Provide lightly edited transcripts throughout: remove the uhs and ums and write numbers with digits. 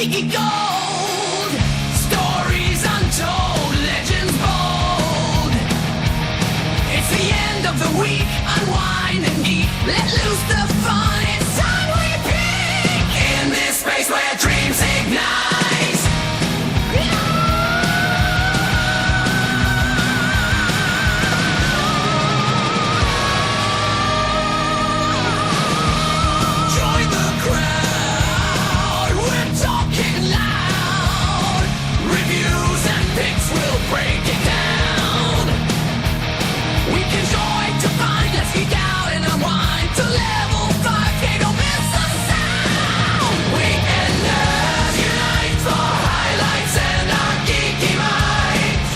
make it gold. Stories untold, legends bold. It's the end of the week, unwind and geek. Let loose the fun, it's time we peak. In this space where dreams ignite. Join the crowd, we're talking loud. Reviews and picks will break it down. We can join to find, let's geek out and unwind to level 5K, don't miss a sound. Weekenders unite for highlights and our geeky minds.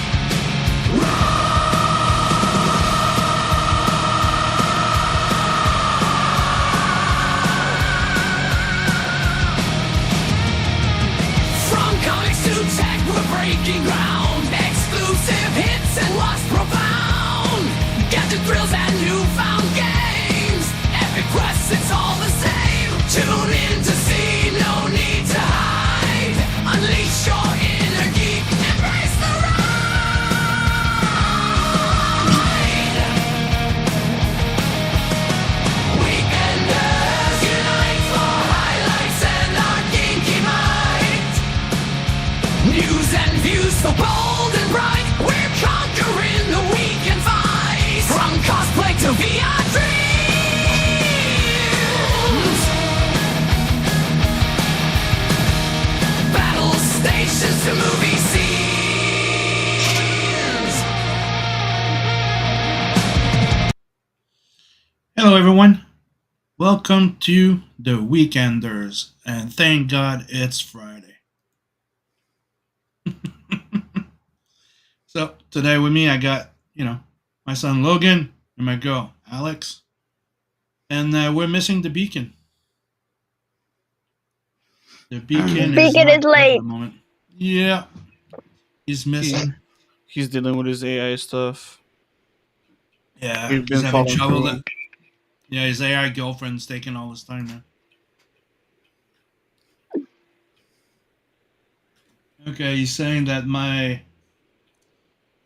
From comics to tech, we're breaking ground. Exclusive hits and what's profound. Gadget thrills and newfound games. Epic quests, it's all the same. Tune in to see, no need to hide. Unleash your inner geek, embrace the ride. Weekenders unite for highlights and our geeky might. News and views so bold and bright. We're conquering the weekend fight. From cosplay to VR dreams. Battle stations to movie scenes. Hello, everyone. Welcome to the Weekenders, and thank God it's Friday. So today with me, I got my son Logan and my girl Alex, and we're missing the beacon. The beacon Beacon is is not there at late. the moment. Yeah, he's missing. He's dealing with his AI stuff. Yeah, We've he's been having following trouble. through. Yeah, his AI girlfriend's taking all his time now. Okay, he's saying that my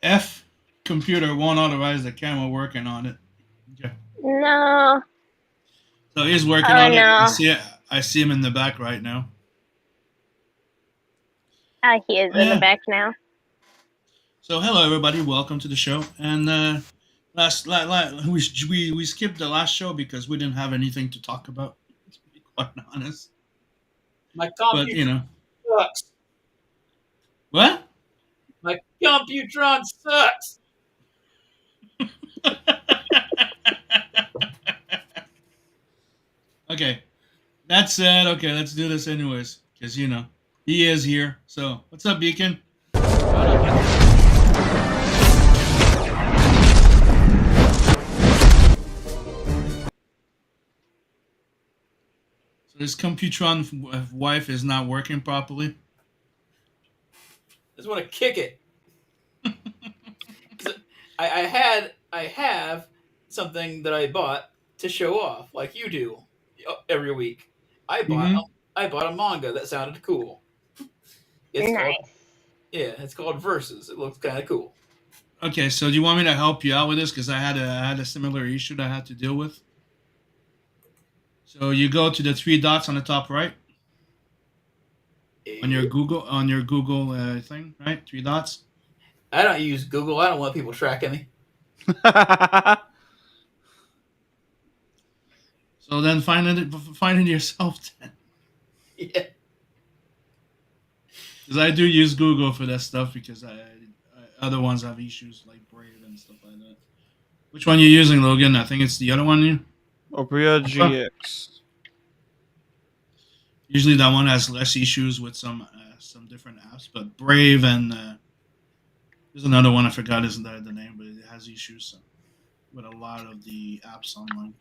F computer won't authorize the camera working on it. Okay. No. So he's working Oh, on it. no. I see him in the back right now. He is in Yeah. the back now. So hello everybody, welcome to the show. And we skipped the last show because we didn't have anything to talk about, to be quite honest. My But computer sucks. what? My Computron sucks. Okay. That said, okay, let's do this anyways. Because he is here. So what's up, Beacon? So this Computron wife is not working properly. I just want to kick it. 'Cause I have something that I bought to show off, like you do every week. I bought a manga that sounded cool. It's Nice. called it's called Versus. It looks kind of cool. Okay, so do you want me to help you out with this? Because I had a similar issue that I had to deal with. So you go to the three dots on the top right on your Google thing, right? Three dots. I don't use Google. I don't want people tracking me. So then find it yourself then. Yeah. Because I do use Google for that stuff because I other ones have issues like Brave and stuff like that. Which one you using, Logan? I think it's the other one. Opera GX. Usually that one has less issues with some different apps, but Brave and there's another one I forgot isn't that the name, but it has issues with a lot of the apps online.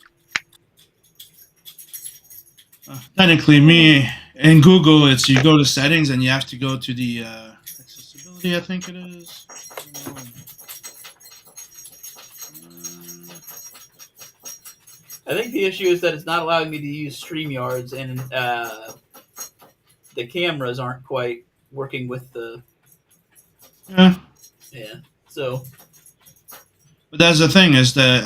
Technically, me in Google, it's you go to settings and you have to go to the accessibility. I think it is. I think the issue is that it's not allowing me to use StreamYards and the cameras aren't quite working with the Yeah. So But that's the thing is that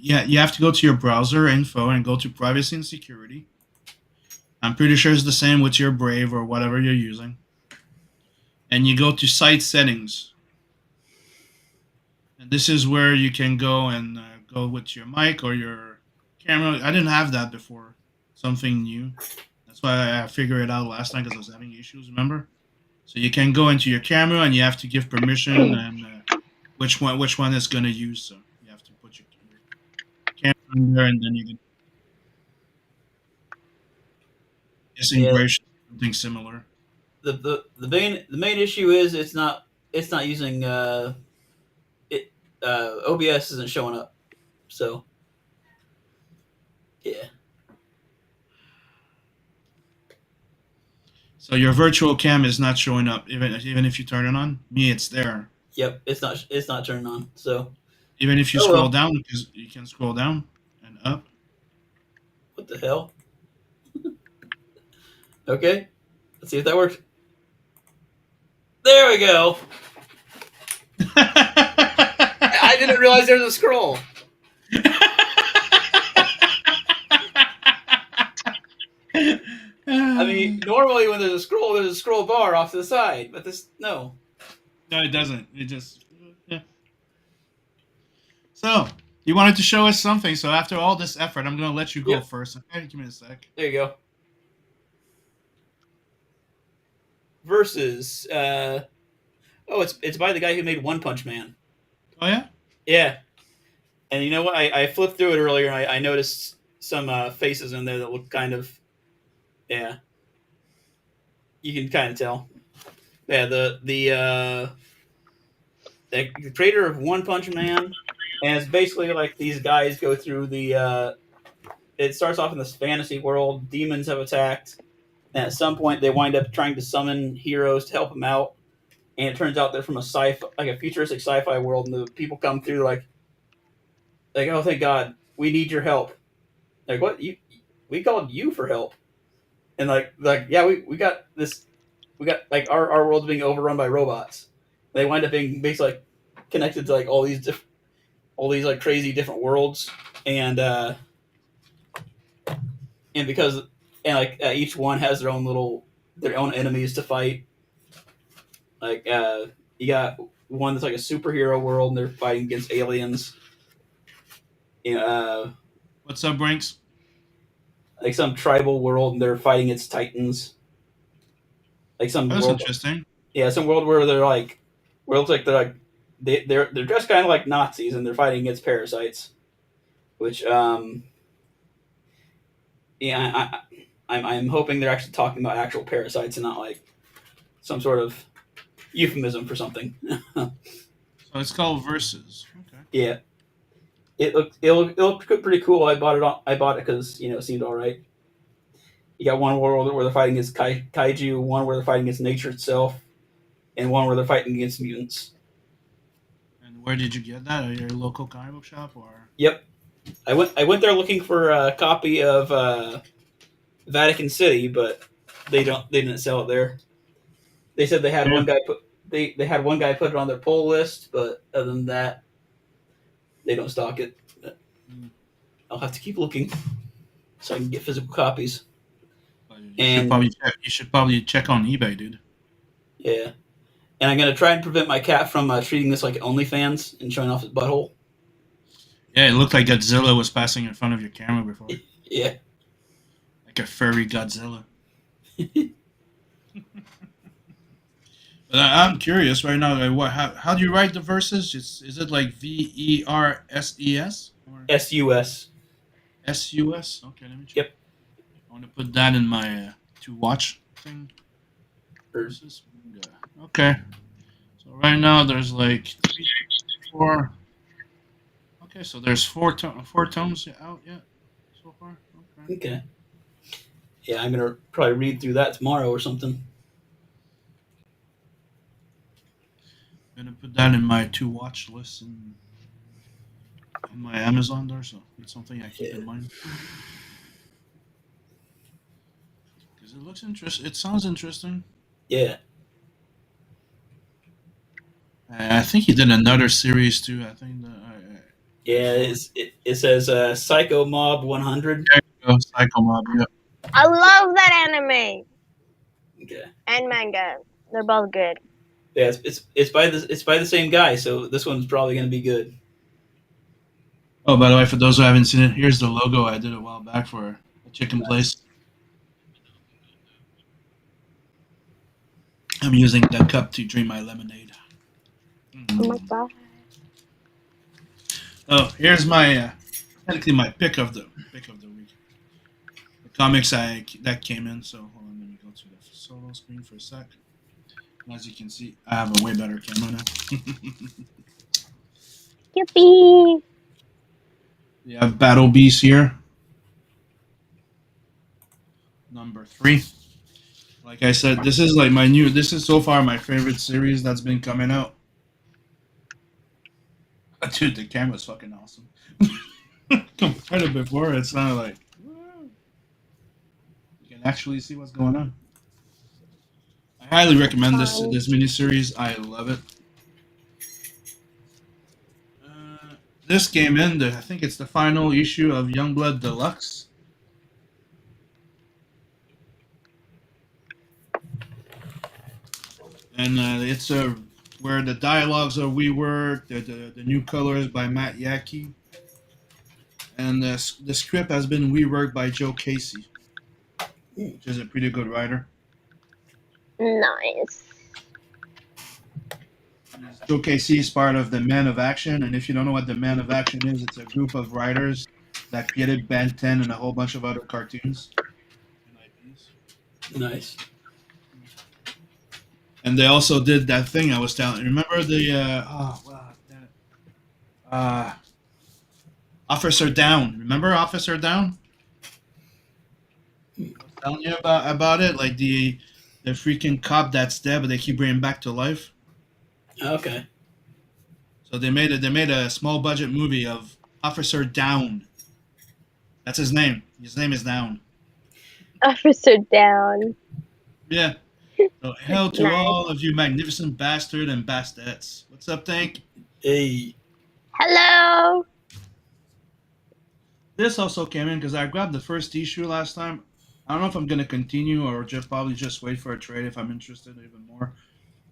you have to go to your browser info and go to privacy and security. I'm pretty sure it's the same with your Brave or whatever you're using. And you go to site settings. And this is where you can go and go with your mic or your camera. I didn't have that before. Something new. That's why I figured it out last night because I was having issues, remember? So you can go into your camera and you have to give permission and which one is going to use. So you have to put your camera in there and then you can Yeah. integration something similar. the main issue is it's not using OBS isn't showing up. So yeah. So your virtual cam is not showing up even if you turn it on. Me, it's there. Yep, it's not turning on. So Even if you Oh, scroll well. down, because you can scroll down and up. what the hell? Okay, let's see if that works. There we go. I didn't realize there was a scroll. I mean, normally when there's a scroll bar off to the side, but this no. no, it doesn't. It just yeah. So you wanted to show us something. So after all this effort, I'm gonna let you go Yep. first. Okay, give me a sec. There you go. Versus, it's by the guy who made One Punch Man. Oh yeah. Yeah, and you know what? I flipped through it earlier, and I noticed some faces in there that look kind of, yeah. You can kind of tell. Yeah, the creator of One Punch Man, and it's basically like these guys go through the. It starts off in this fantasy world. Demons have attacked, and at some point they wind up trying to summon heroes to help them out. And it turns out they're from a futuristic sci-fi world, and the people come through like, oh, thank God, we need your help. Like, what? We called you for help, and like yeah, we got this. We got like our world's being overrun by robots. They wind up being basically like connected to like all these like crazy different worlds, and because each one has their own enemies to fight. Like you got one that's like a superhero world, and they're fighting against aliens. What's up, Brinks? Like some tribal world, and they're fighting its titans. Like some That's world, interesting. yeah, some world where they're like, where it looks like they're dressed kind of like Nazis, and they're fighting against parasites. Which yeah, I'm hoping they're actually talking about actual parasites and not like some sort of euphemism for something. So it's called Versus. Okay. Yeah, it looked pretty cool. I bought it because it seemed all right. You got one world where they're fighting against kaiju, one where they're fighting against nature itself, and one where they're fighting against mutants. And where did you get that? At your local comic book shop, or? Yep, I went there looking for a copy of Vatican City, but they didn't sell it there. They said they had one guy put it on their pull list, but other than that, they don't stock it. I'll have to keep looking so I can get physical copies. You should probably check on eBay, dude. Yeah, and I'm gonna try and prevent my cat from treating this like OnlyFans and showing off his butthole. Yeah, it looked like Godzilla was passing in front of your camera before. Yeah. Like a furry Godzilla. But I'm curious right now. Like, how do you write the verses? Is it like VERSES or SUS. SUS? Okay, let me check. Yep. I want to put that in my to watch thing. Versus. Okay. So right now there's like 3, 4. Okay, so there's four tomes out yet so far. Okay. Okay. Yeah, I'm gonna probably read through that tomorrow or something. I'm gonna put that in my to watch list in my Amazon there, so it's something I keep in mind. Because It looks interesting. It sounds interesting. Yeah. I think he did another series too. I think Yeah, it says Psycho Mob 100. Psycho Mob. Yeah. I love that anime Okay. and manga. They're both good. Yeah, it's by the same guy, so this one's probably gonna be good. Oh, by the way, for those who haven't seen it, here's the logo I did a while back for a chicken place. I'm using the cup to drink my lemonade. Oh my god. Oh, here's my technically my pick of the week. The comics that came in. So hold on, let me go to the solo screen for a sec. As you can see, I have a way better camera now. Yippee! We have Battle Beast here, number 3. Like I said, this is like my new. This is so far my favorite series that's been coming out. Dude, the camera's fucking awesome. Compared to before, it's not like woo. You can actually see what's going on. I highly recommend this miniseries. I love it. This came in. I think it's the final issue of Youngblood Deluxe. And it's where the dialogues are reworked, the new colors by Matt Yaki, and the script has been reworked by Joe Casey, which is a pretty good writer. Nice. Joe Casey is part of the Men of Action, and if you don't know what the Men of Action is, it's a group of writers that created Ben 10 and a whole bunch of other cartoons and IPs. Nice. And they also did that thing I was telling. Remember the Officer Down? Remember Officer Down? I was telling you about it, like the freaking cop that's dead, but they keep bringing him back to life. Okay. So they made a small budget movie of Officer Down. That's his name. His name is Down. Officer Down. Yeah. So hell to Nice. all of you magnificent bastard and bastards. What's up, Tank? Hey. Hello. This also came in because I grabbed the first issue last time. I don't know if I'm gonna continue or probably just wait for a trade if I'm interested even more.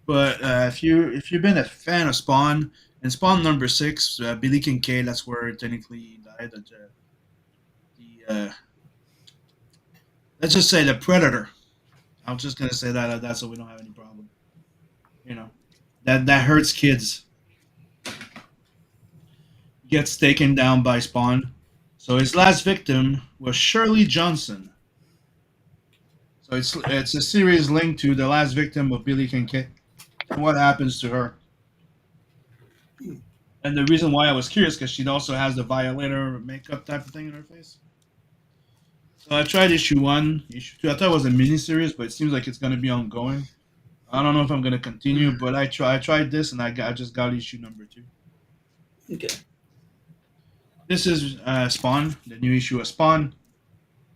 But if you've been a fan of Spawn and Spawn number 6, Billy Kincaid, that's where technically he died. Let's just say the Predator. I'm just gonna say that so we don't have any problem. You know, that hurts kids. Gets taken down by Spawn. So his last victim was Shirley Johnson. So it's a series linked to the last victim of Billy Kincaid and what happens to her. And the reason why I was curious because she also has the Violator makeup type of thing in her face. So I tried issue 1, issue 2. I thought it was a miniseries, but it seems like it's going to be ongoing. I don't know if I'm going to continue, but I tried this and I just got issue number 2. Okay. This is Spawn, the new issue of Spawn.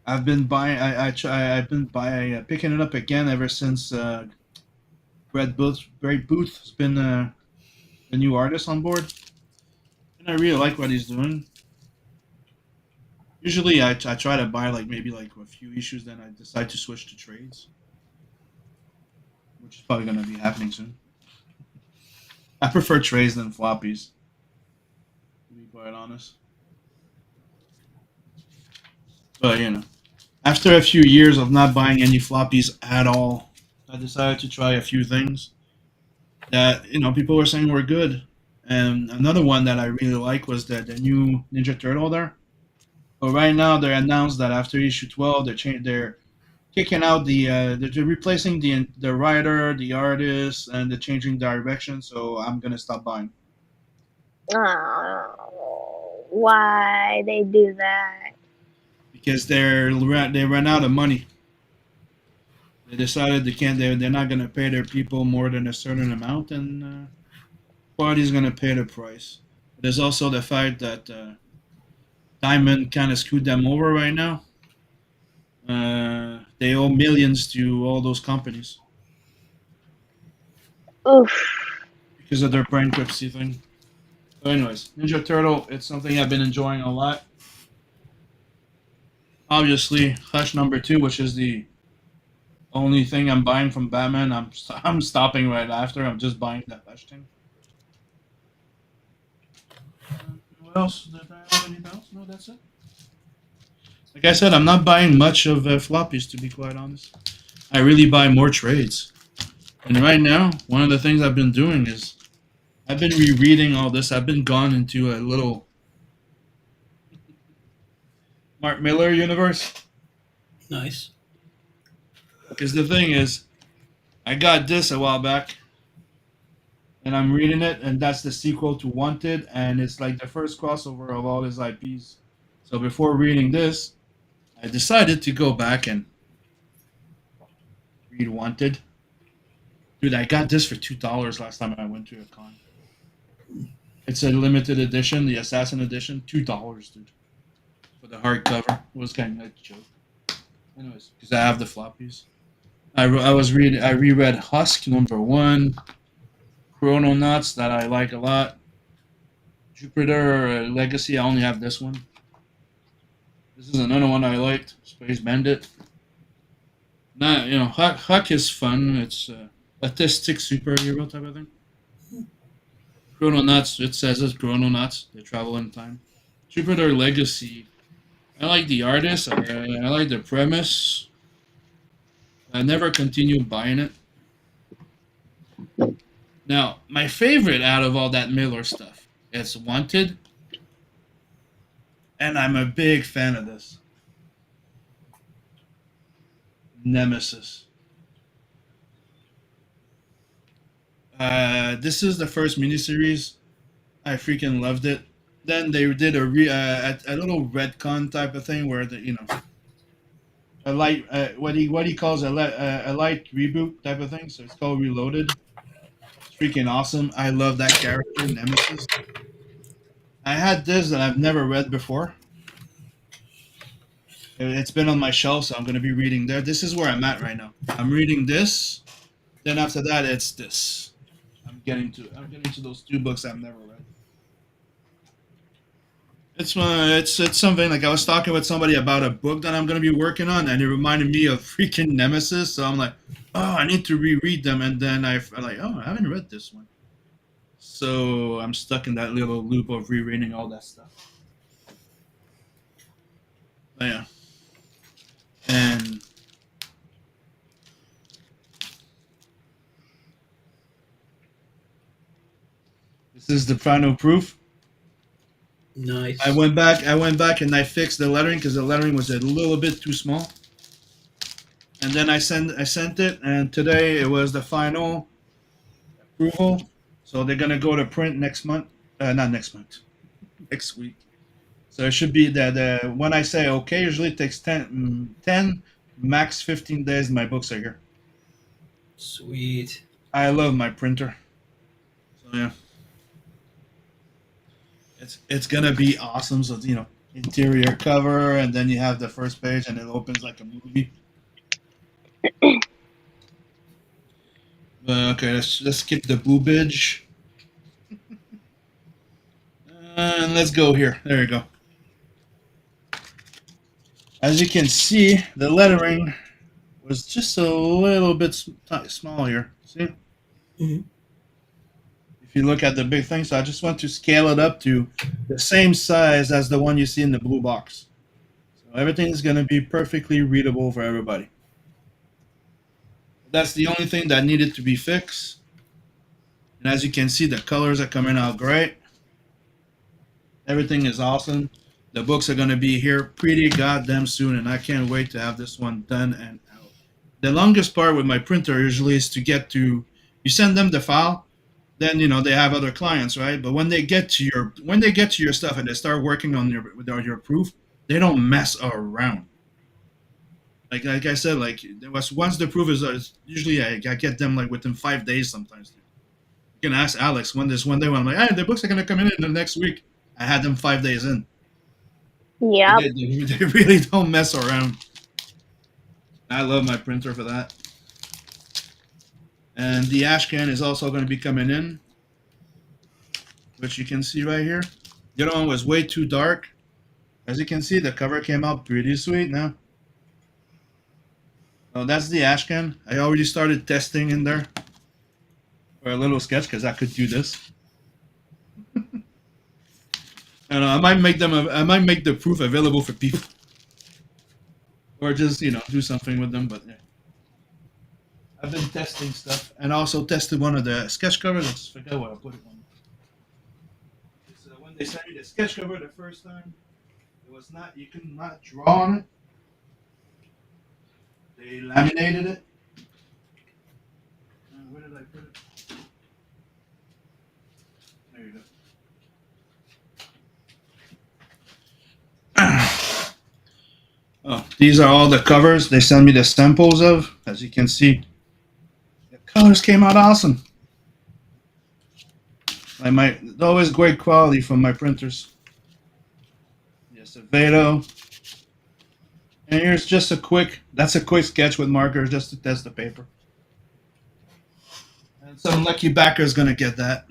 I've been buying. I've been picking it up again ever since Brad Booth has been the new artist on board, and I really like what he's doing. Usually, I try to buy maybe a few issues, then I decide to switch to trades, which is probably going to be happening soon. I prefer trades than floppies, to be quite honest. But after a few years of not buying any floppies at all, I decided to try a few things that people were saying were good. And another one that I really like was the new Ninja Turtle there. But right now they announced that after issue 12, they're kicking out they're replacing the writer, the artist, and they're changing direction. So I'm gonna stop buying. Oh, why they do that? Because they ran out of money. They decided they're not gonna pay their people more than a certain amount, and party's gonna pay the price. There's also the fact that Diamond kind of screwed them over right now, They owe millions to all those companies Oof. because of their bankruptcy thing. So, anyways, Ninja Turtle, it's something I've been enjoying a lot. Obviously, Hush #2, which is the only thing I'm buying from Batman. I'm stopping right after. I'm just buying that Hush thing. What else? Did I have anything else? No, that's it. Like I said, I'm not buying much of floppies, to be quite honest. I really buy more trades. And right now, one of the things I've been doing is I've been rereading all this. I've been gone into a little Mark Miller universe. Nice. Because the thing is, I got this a while back, and I'm reading it, and that's the sequel to Wanted, and it's like the first crossover of all his IPs. So before reading this, I decided to go back and read Wanted. Dude, I got this for $2 last time I went to a con. It's a limited edition, the Assassin Edition, $2, dude, for the hardcover. It was kind of a joke. Anyways, because I have the floppies. I reread Husk #1, Chrononauts that I like a lot, Jupiter Legacy. I only have this one. This is another one I liked, Space Bandit. Not, Huck is fun. It's autistic superhero type of thing. Chrononauts, it says it's Chrononauts. They travel in time. Jupiter Legacy. I like the artist. I like the premise. I never continued buying it. Now, my favorite out of all that Miller stuff is Wanted. And I'm a big fan of this. Nemesis. This is the first miniseries. I freaking loved it. Then they did a little retcon type of thing where a light what he calls a light reboot type of thing. So it's called Reloaded. It's freaking awesome. I love that character, Nemesis. I had this that I've never read before. It's been on my shelf, so I'm going to be reading there. This is where I'm at right now. I'm reading this. Then after that, it's this. I'm getting to those 2 books I've never read. It's something like I was talking with somebody about a book that I'm going to be working on, and it reminded me of freaking Nemesis. So I'm like, oh, I need to reread them, and then I'm like, oh, I haven't read this one. So I'm stuck in that little loop of rereading all that stuff. But yeah. And this is the final proof. Nice. I went back and I fixed the lettering because the lettering was a little bit too small. And then I sent it, and today it was the final approval. So they're gonna go to print next month. Not next month. Next week. So it should be that when I say okay, usually it takes 10, max 15 days. My books are here. Sweet. I love my printer. So yeah. It's gonna be awesome. So interior cover, and then you have the first page, and it opens like a movie. Okay, let's skip the boobage. And let's go here. There you go. As you can see, the lettering was just a little bit small here. See? Mhm. If you look at the big thing, so I just want to scale it up to the same size as the one you see in the blue box. So everything is going to be perfectly readable for everybody. That's the only thing that needed to be fixed. And as you can see, the colors are coming out great. Everything is awesome. The books are going to be here pretty goddamn soon, and I can't wait to have this one done and out. The longest part with my printer usually is to get to, you send them the file, then they have other clients, right? But when they get to your stuff and they start working on your proof, they don't mess around. Like I said, once the proof is usually I get them like within 5 days sometimes. You can ask Alex when I'm like, hey, the books are gonna come in the next week. I had them 5 days in. Yep. They really don't mess around. I love my printer for that. And the Ashcan is also going to be coming in, which you can see right here. The other one was way too dark. As you can see, the cover came out pretty sweet now. So that's the Ashcan. I already started testing in there for a little sketch because I could do this. And I might make them. I might make the proof available for people, or just do something with them. But yeah, I've been testing stuff, and also tested one of the sketch covers. I just forgot what I put it on. So when they sent me the sketch cover the first time, it was not. You could not draw on it. They laminated it. Where did I put it? There you go. Oh, these are all the covers they sent me the samples of. As you can see, the colors came out awesome. Always great quality from my printers. Yes, Avedo. And here's just that's a quick sketch with markers just to test the paper. And some lucky backer is gonna get that.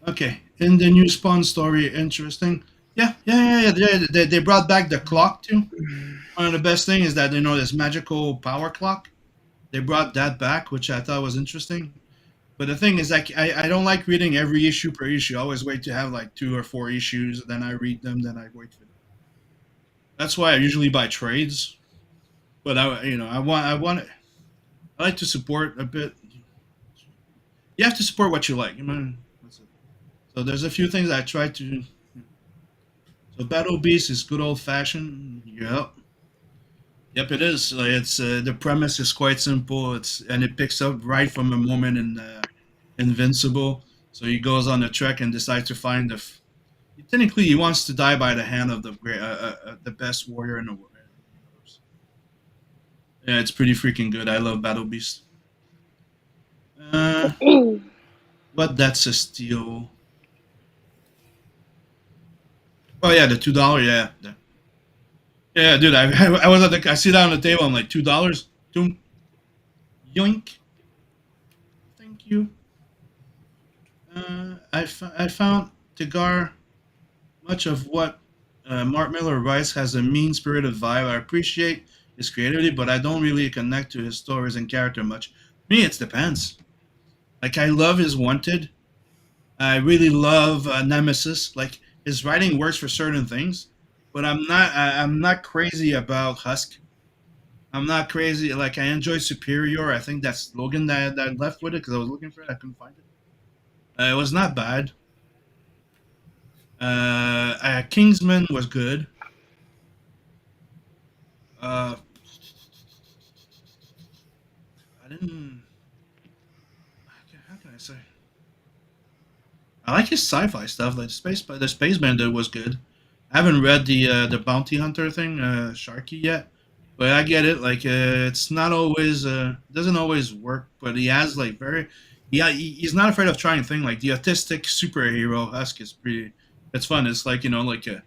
Okay, in the new Spawn story, interesting. Yeah. They brought back the clock too. One of the best things is that this magical power clock. They brought that back, which I thought was interesting. But the thing is, I don't like reading every issue per issue. I always wait to have like 2 or 4 issues, then I read them, then I wait for them. That's why I usually buy trades. But I like to support a bit. You have to support what you like. So there's a few things I try to. So Battle Beast is good old fashioned. Yep, it is. It's the premise is quite simple. And it picks up right from a moment in Invincible. So he goes on a trek and decides to find technically he wants to die by the hand of the best warrior in the world. Yeah, it's pretty freaking good. I love Battle Beast. But that's a steal. Oh yeah, the $2. Yeah. Yeah, dude. I was I see that on the table. I'm like $2. Doom. Yoink. Thank you. I found Tigar. Much of what Mark Miller writes has a mean-spirited vibe. I appreciate his creativity, but I don't really connect to his stories and character much. Me, it depends. Like I love his Wanted. I really love Nemesis. Like his writing works for certain things, but I'm not crazy about Husk. I'm not crazy. Like I enjoy Superior. I think that's Logan that left with it because I was looking for it. I couldn't find it. It was not bad. Kingsman was good. I didn't. How can I say? I like his sci-fi stuff. Like the Space Bandit was good. I haven't read the Bounty Hunter thing, Sharky yet, but I get it. Like it's not always doesn't always work, but he has like he's not afraid of trying things. Like the autistic superhero Husk is pretty. It's fun. It's like technically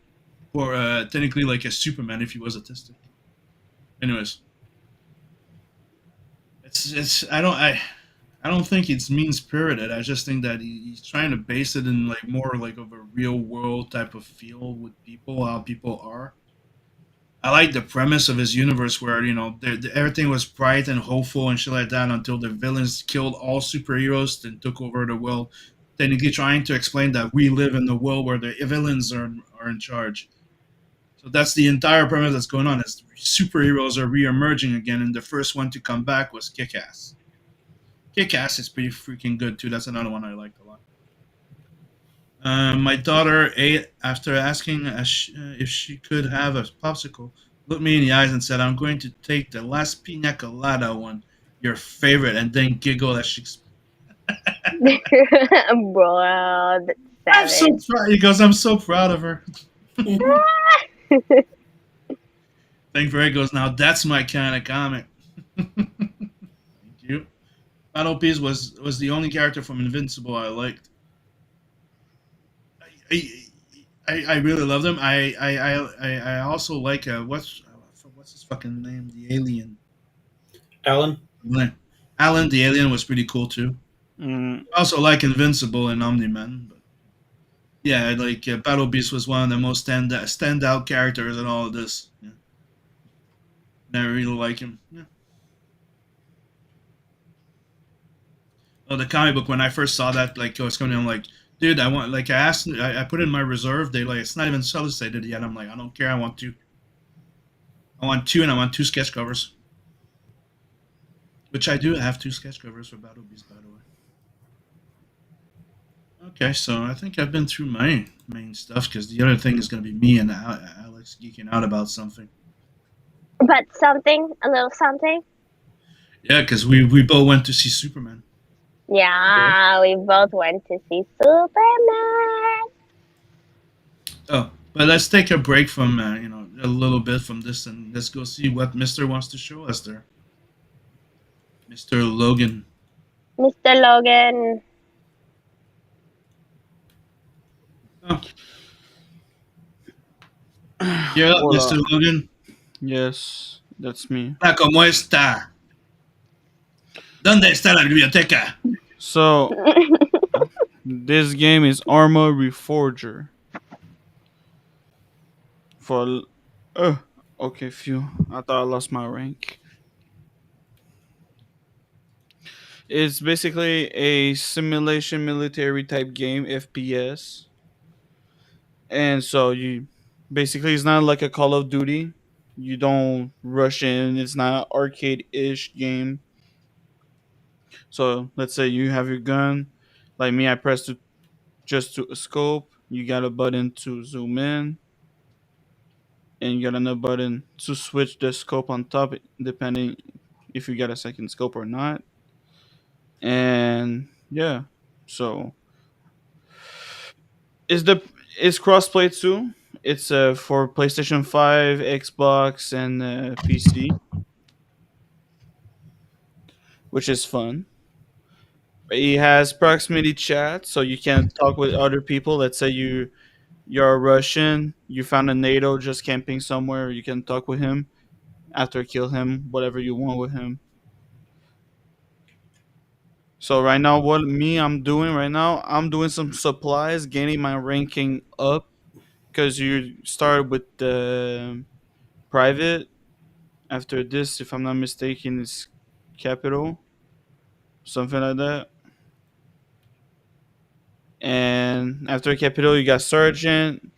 like a Superman if he was autistic. Anyways, I don't think it's mean spirited. I just think that he's trying to base it in like more like of a real world type of feel with people, how people are. I like the premise of his universe where everything was bright and hopeful and shit like that until the villains killed all superheroes and took over the world. Technically, trying to explain that we live in the world where the villains are in charge. So that's the entire premise that's going on. Is superheroes are re-emerging again, and the first one to come back was Kick-Ass. Kick-Ass is pretty freaking good too. That's another one I liked a lot. My daughter ate after asking if she could have a popsicle. Looked me in the eyes and said, "I'm going to take the last pina colada one, your favorite," and then giggled as she. Bro, that's I'm so savage. proud. He goes, "I'm so proud of her." Thank for it goes. Now that's my kind of comic. Thank you. Battle Beast was the only character from Invincible I liked. I really love them. I also like what's his fucking name? The alien. Alan. Alan the alien was pretty cool too. Mm, I also like Invincible and Omni Man. But yeah, like Battle Beast was one of the most standout characters in all of this. Yeah. I really like him. Yeah. Oh, the comic book when I first saw that, like, I was coming, I'm like, dude, I want, like, I asked, I put it in my reserve. They like, it's not even solicited yet. I'm like, I don't care. I want two. I want two, and I want two sketch covers, which I do. I have two sketch covers for Battle Beast, by the way. Okay, so I think I've been through my main stuff because the other thing is going to be me and Alex geeking out about something. But something, a little something. Yeah, because we both went to see Superman. Yeah, we both went to see Superman. Oh, but let's take a break from a little bit from this and let's go see what Mister wants to show us there. Mr. Logan. Mr. Logan. Oh. Yeah, Hola. Mr. Logan. yes, that's me. Ah, ¿cómo está? ¿Dónde está la biblioteca? So this game is Arma Reforger. For okay, phew. I thought I lost my rank. It's basically a simulation military type game, FPS. And so you basically it's not like a Call of Duty. You don't rush in. It's not arcade-ish game. So let's say you have your gun. Like me, I press to just to scope. You got a button to zoom in, and you got another button to switch the scope on top, depending if you got a second scope or not. And yeah, so is the it's crossplay too. It's for PlayStation 5, Xbox, and PC, which is fun. It has proximity chat, so you can talk with other people. Let's say you're a Russian, you found a NATO just camping somewhere. You can talk with him after kill him, whatever you want with him. So right now, what me I'm doing right now, I'm doing some supplies, gaining my ranking up because you start with the private. After this, if I'm not mistaken, it's capital, something like that. And after capital, you got sergeant,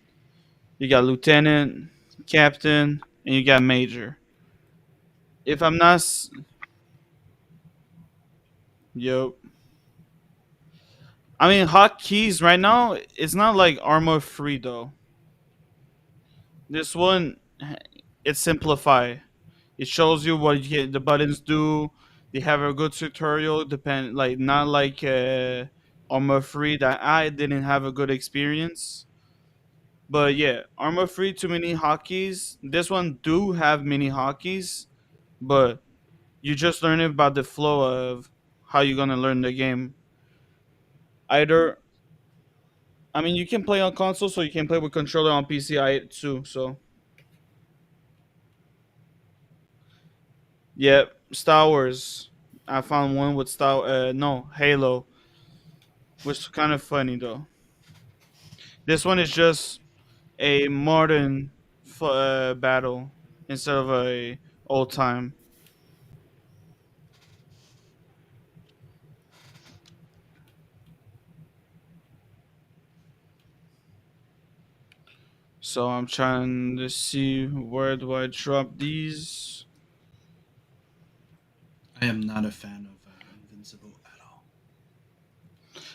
you got lieutenant, captain, and you got major. If I'm not, yep. I mean, hotkeys right now, it's not like armor free though. This one, it's simplified. It shows you what the buttons do. They have a good tutorial. Depend like not like armor free that I didn't have a good experience. But yeah, armor free too many hotkeys. This one do have many hotkeys, but you just learn about the flow of how you're gonna learn the game. Either I mean you can play on console, so you can play with controller on PC too. So yeah, Star Wars. I found one with no Halo, which is kind of funny though. This one is just a modern battle instead of a old time. So I'm trying to see where do I drop these. I am not a fan of Invincible at all.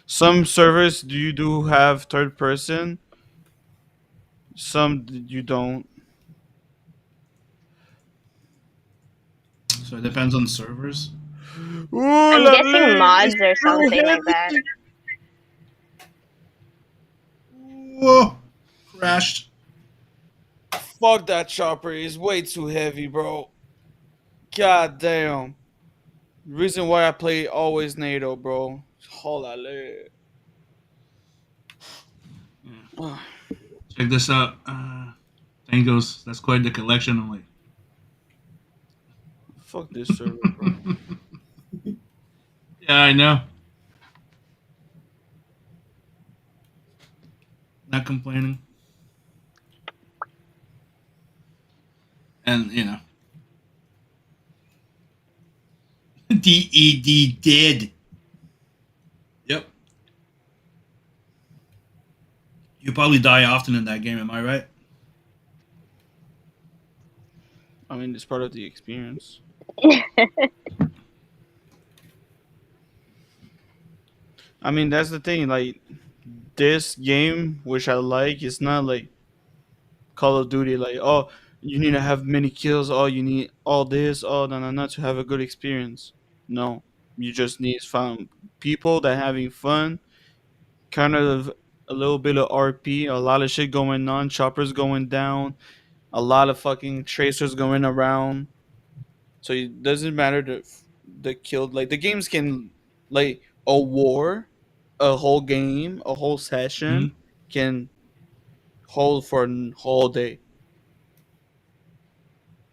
Some servers do have third person. Some you don't. So it depends on servers. I'm guessing mods or something like that. Whoa! Crashed. Fuck that chopper. He's way too heavy, bro. God damn. Reason why I play always NATO, bro. Holy. Check this out. Tangos. That's quite the collection. I'm like, Fuck this server, bro. yeah, I know. Not complaining. And, you know. DED dead. Yep. You probably die often in that game, am I right? I mean, it's part of the experience. I mean, that's the thing. Like, this game, which I like, is not like Call of Duty. Like, oh, you need to have many kills. Oh, you need all this. Oh, no, no, no, to have a good experience. No, you just need to find people that having fun. Kind of a little bit of RP. A lot of shit going on. Choppers going down. A lot of fucking tracers going around. So it doesn't matter the kill. Like the games can like a war, a whole game, a whole session can hold for a whole day.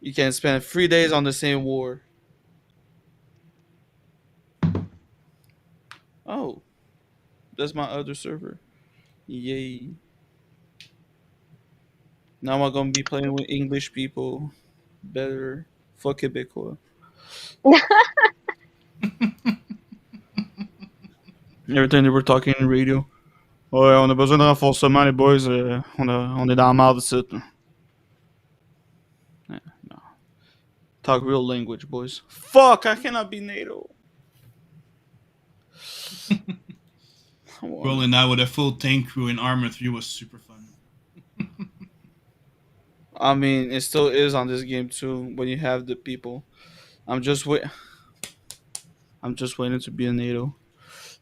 You can spend 3 days on the same war. Oh, that's my other server. Yay! Now I'm gonna be playing with English people. Better. Fuck it, Bitcoin. Every time they were talking in radio. Ouais, on a besoin de renforcement, les boys. On est dans la merde ici. No. Talk real language, boys. Fuck, I cannot be NATO. Rolling out with a full tank crew in Armor 3 was super fun. I mean, it still is on this game too when you have the people. I'm just waiting to be a NATO.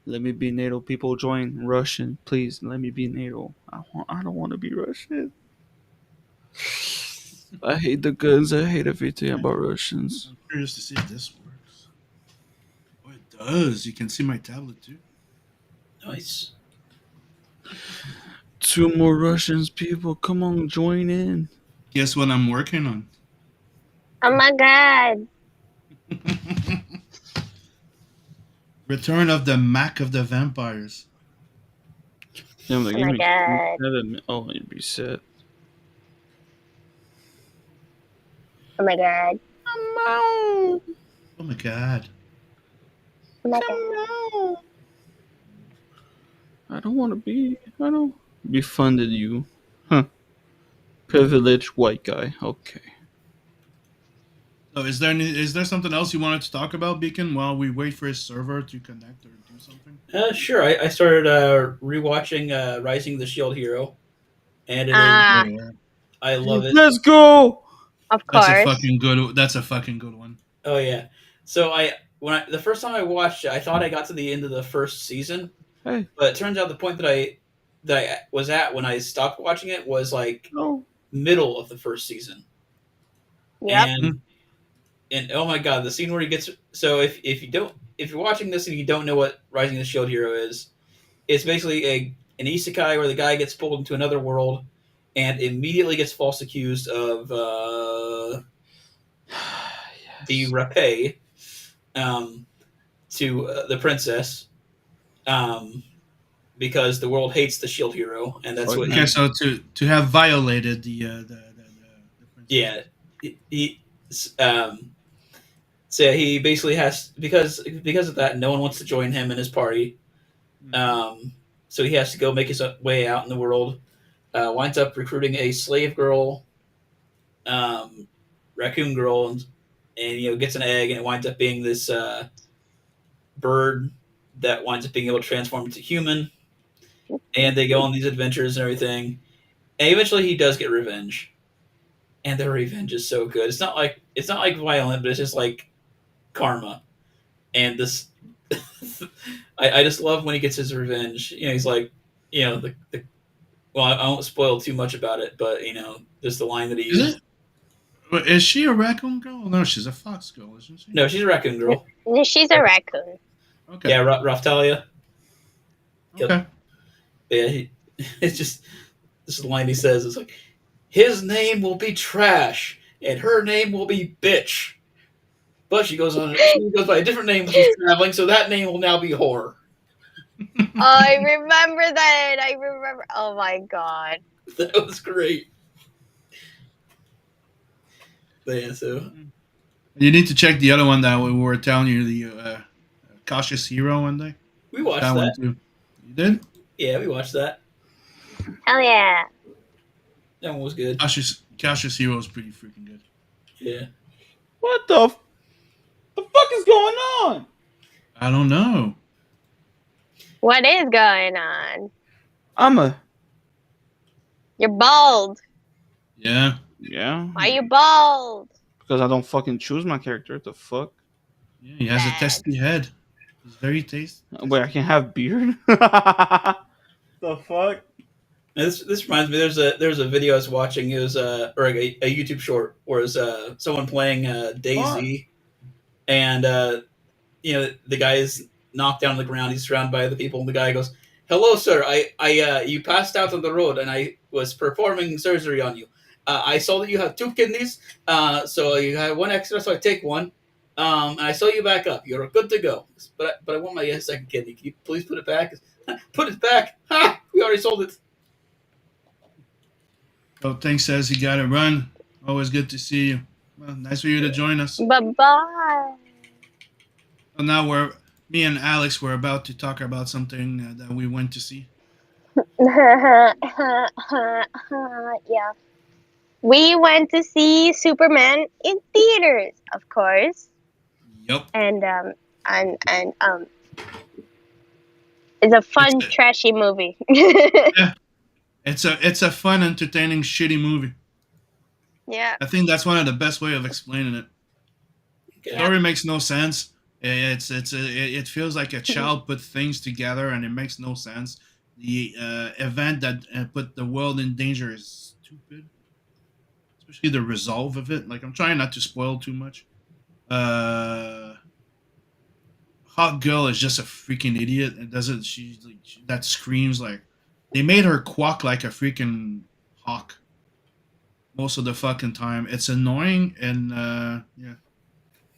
Let me be NATO. People join Russian, please. Let me be NATO. I don't want to be Russian. I hate the guns. I hate everything about Russians. I'm curious to see if this works. Oh, it does. You can see my tablet too. Nice. 2 more Russians, people. Come on, join in. Guess what I'm working on? Oh my god. Return of the Mac of the Vampires. Yeah, like, Oh my god. Oh, it reset. Oh my god. Oh my god. Oh my god. I don't be funded you. Huh. Privileged white guy. Okay. So is there something else you wanted to talk about, Beacon, while we wait for his server to connect or do something? Sure. I started rewatching Rising of the Shield Hero, and I love it. Let's go. Of That's course. a fucking good one. Oh yeah. So the first time I watched it, I thought I got to the end of the first season, Hey. but it turns out the point that I was at when I stopped watching it was like No. middle of the first season. Yep. And oh my god, the scene where he gets if you're watching this and you don't know what Rising of the Shield Hero is, it's basically an isekai where the guy gets pulled into another world and immediately gets false accused of the rapé to the princess because the world hates the Shield Hero, and that's what Okay, so to have violated the yeah so he basically has because of that no one wants to join him and his party, so he has to go make his way out in the world, winds up recruiting a slave girl, raccoon girl, and gets an egg, and it winds up being this bird that winds up being able to transform into human, and they go on these adventures and everything, and eventually he does get revenge, and the revenge is so good. It's not like violent, but it's just like karma, and this I just love when he gets his revenge. He's like, the well, I won't spoil too much about it, but just the line that he Is it? Is she a raccoon girl? No, she's a fox girl, isn't she? No, she's a raccoon girl. She's a raccoon. Okay. Yeah, Raftalia. Okay. Yeah, it's just this is the line he says. It's like, his name will be Trash, and her name will be Bitch. But she goes by a different name when she's traveling, so that name will now be Whore. Oh, I remember that. I remember. Oh my god. That was great. But yeah, so You need to check the other one that we were telling you, the Cautious Hero one day. we watched That one that. too. You did? Yeah, we watched that. Hell yeah. That one was good. Cautious Hero is pretty freaking good. Yeah. What the fuck is going on? I don't know. What is going on? I'm You're bald. Yeah. Why are you bald? because I don't fucking choose my character. What the fuck? Yeah, he has a Bad. testy head. He's very tasty. Wait, I can have beard? The fuck? This reminds me. There's a video I was watching. It was or a YouTube short where it was someone playing Daisy, and the guy is knocked down on the ground. He's surrounded by other people, and the guy goes, "Hello, sir. I you passed out on the road, and I was performing surgery on you. I saw that you had 2 kidneys, so you had 1 extra, so I take 1. And I saw you back up. You're good to go. But I want my second kidney. Can you please put it back? Put it back. Ha! We already sold it." Oh, Tank says he got to run. Always good to see you. Well, nice for you to join us. Bye-bye. Well, now me and Alex were about to talk about something that we went to see. Yeah. We went to see Superman in theaters, of course. Yep. And it's a fun, It's a- trashy movie. It's a fun, entertaining, shitty movie. Yeah. I think that's one of the best way of explaining it. Okay. Story makes no sense. It feels like a child put things together and it makes no sense. The event that put the world in danger is stupid, especially the resolve of it. Like, I'm trying not to spoil too much. Hot Girl is just a freaking idiot. It doesn't. That screams like they made her quack like a freaking hawk most of the fucking time. It's annoying and yeah.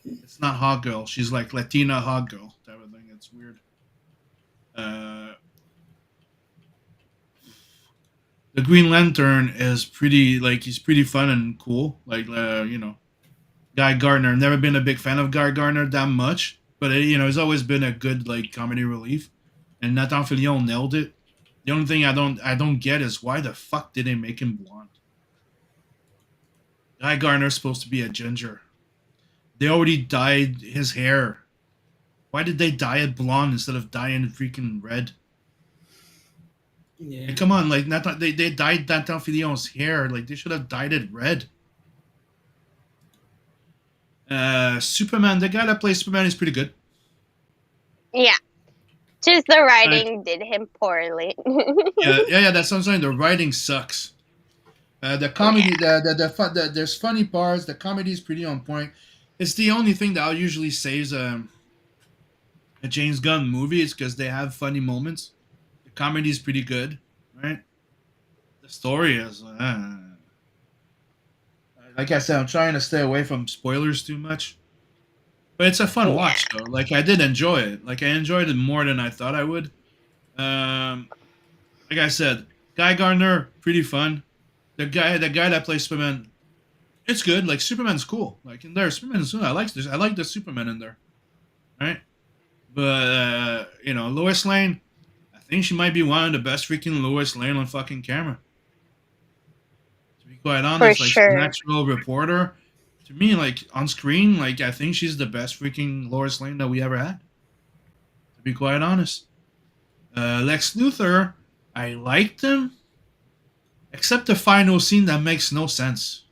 It's not Hot Girl. She's like Latina Hot Girl type of thing. It's weird. The Green Lantern is he's pretty fun and cool. Like Guy Gardner. Never been a big fan of Guy Gardner that much, but he's always been a good like comedy relief. And Nathan Fillion nailed it. The only thing I don't get is why the fuck did they make him blonde? Guy Gardner's supposed to be a ginger. They already dyed his hair. Why did they dye it blonde instead of dyeing it freaking red? Yeah. Like, come on, like they dyed Nathan Fillion's hair. Like they should have dyed it red. Superman, the guy that plays Superman is pretty good. Yeah. Just the writing did him poorly. Yeah. That's what I'm saying. The writing sucks. The comedy, there's funny parts. The comedy is pretty on point. It's the only thing that I'll usually say is a James Gunn movie is because they have funny moments. The comedy is pretty good, right? The story is, like I said, I'm trying to stay away from spoilers too much. But it's a fun watch though. Like I did enjoy it. Like I enjoyed it more than I thought I would. Like I said, Guy Gardner, pretty fun. The guy that plays Superman, it's good. Like Superman's cool. Like in there, Superman's cool. I like the Superman in there, right? But Lois Lane, I think she might be one of the best freaking Lois Lane on fucking camera. To be quite honest, For like sure. she's an actual reporter. To me, like on screen, like I think she's the best freaking Lois Lane that we ever had. To be quite honest, Lex Luthor, I liked him. Except the final scene that makes no sense.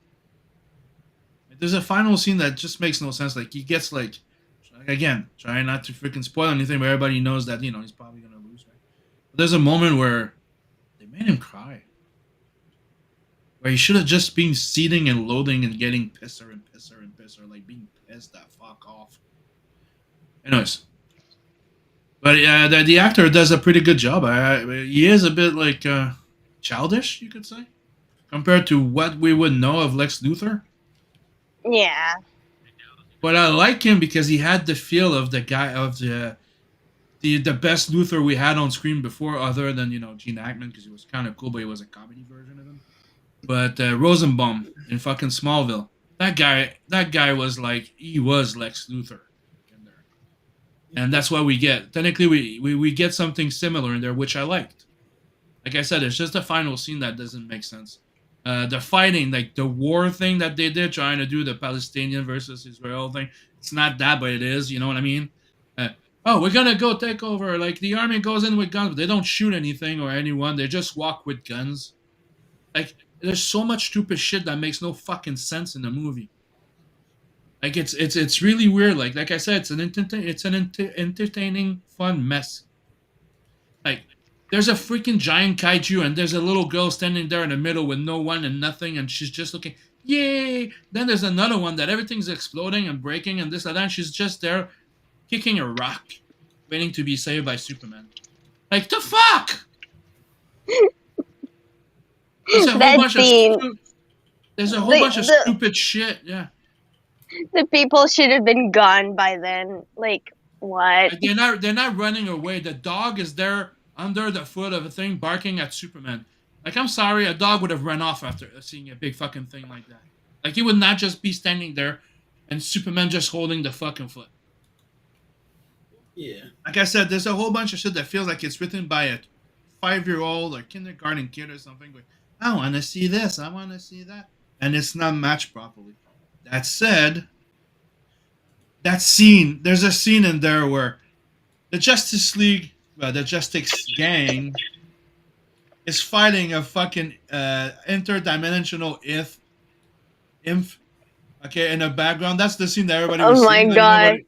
There's a final scene that just makes no sense. Like he gets again, trying not to freaking spoil anything, but everybody knows that he's probably gonna lose, right? But there's a moment where they made him cry, where he should have just been seething and loathing and getting pisser and pisser and pisser, like being pissed that fuck off. Anyways, but the actor does a pretty good job. He is a bit like. childish, you could say, compared to what we would know of Lex Luthor. Yeah. But I like him because he had the feel of the guy of the best Luthor we had on screen before, other than Gene Hackman, because he was kind of cool, but he was a comedy version of him. But Rosenbaum in fucking Smallville, that guy was like, he was Lex Luthor in there, and that's what we get. Technically, we get something similar in there, which I liked. Like I said, it's just the final scene that doesn't make sense. The fighting, like the war thing that they did, trying to do the Palestinian versus Israel thing, it's not that, but it is. You know what I mean? Oh, we're gonna go take over. Like the army goes in with guns, but they don't shoot anything or anyone. They just walk with guns. Like there's so much stupid shit that makes no fucking sense in the movie. Like it's really weird. Like I said, it's an entertaining, fun mess. Like there's a freaking giant kaiju and there's a little girl standing there in the middle with no one and nothing, and she's just looking, yay! Then there's another one that everything's exploding and breaking and this and that. And she's just there kicking a rock, waiting to be saved by Superman. Like, the fuck? There's a whole That bunch scene. of The- stupid shit, yeah. The people should have been gone by then. Like, what? Like, they're not running away. The dog is there under the foot of a thing barking at Superman. Like, I'm sorry, a dog would have run off after seeing a big fucking thing like that. Like, he would not just be standing there and Superman just holding the fucking foot. Yeah. Like I said, there's a whole bunch of shit that feels like it's written by a 5-year-old or kindergarten kid or something. Like, I want to see this, I want to see that. And it's not matched properly. That said, there's a scene in there where the Justice League, the Justice Gang, is fighting a fucking interdimensional imp. Okay, in the background. That's the scene that everybody was Oh my seeing. God.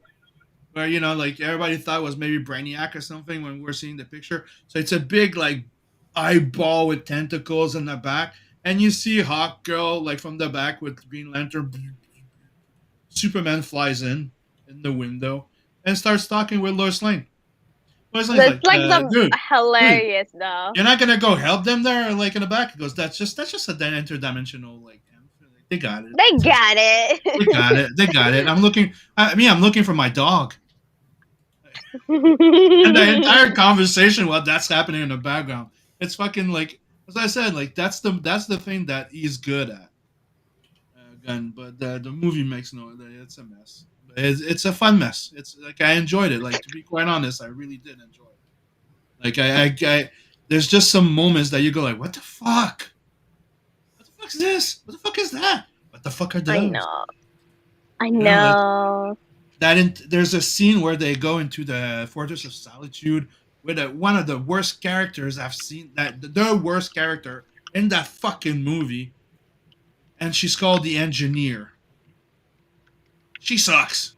Where, like, everybody thought was maybe Brainiac or something when we were seeing the picture. So it's a big, like, eyeball with tentacles in the back. And you see Hawk Girl, like, from the back with Green Lantern. Superman flies in the window and starts talking with Lois Lane. Lois Lane's That's like dude, hilarious though. you're not gonna go help them there, like, in the back? He goes, that's just a interdimensional, like, they got it. They got it. They got it. I'm looking for my dog. And the entire conversation while that's happening in the background, it's fucking, like, as I said, like, that's the thing that he's good at. Gun, but the movie makes it's a mess. It's a fun mess. It's like, I enjoyed it. Like, to be quite honest, I really did enjoy it. Like, I there's just some moments that you go like, what the fuck? What the fuck is this? What the fuck is that? What the fuck are those? I know. There's a scene where they go into the Fortress of Solitude with one of the worst characters I've seen. The worst character in that fucking movie, and she's called the Engineer. She sucks.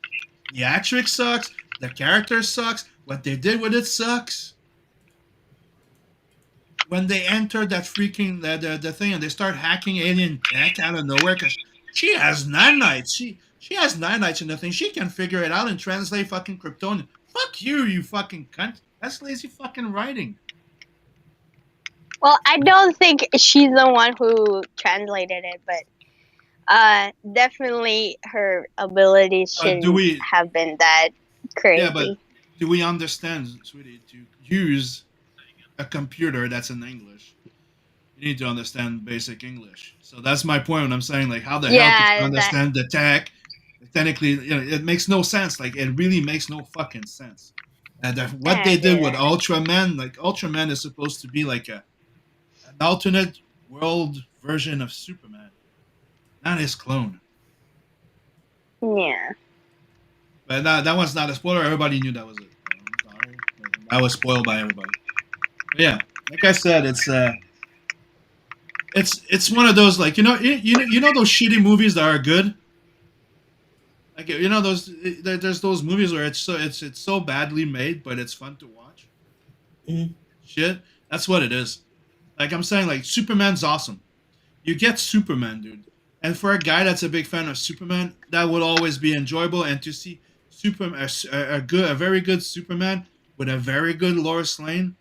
The actress sucks. The character sucks. What they did with it sucks. When they enter that freaking the thing and they start hacking alien tech out of nowhere, because she has nanites. She has nanites in the thing. She can figure it out and translate fucking Kryptonian. Fuck you, you fucking cunt. That's lazy fucking writing. Well, I don't think she's the one who translated it, but definitely her abilities shouldn't have been that crazy. Yeah, but do we understand, sweetie, to use a computer that's in English? You need to understand basic English. So that's my point when I'm saying, like, how the hell did you understand the tech? Technically, it makes no sense. Like, it really makes no fucking sense. And what they did with Ultraman, like, Ultraman is supposed to be like an alternate world version of Superman, not his clone. Yeah. But that one's not a spoiler. Everybody knew that was it. I'm sorry. That was spoiled by everybody. But yeah, like I said, it's one of those, like, you know those shitty movies that are good. Like, there's those movies where it's so badly made, but it's fun to watch. Mm-hmm. Shit, that's what it is. Like, I'm saying, like, Superman's awesome. You get Superman, dude. And for a guy that's a big fan of Superman, that would always be enjoyable. And to see Superman, a very good Superman with a very good Lois Lane,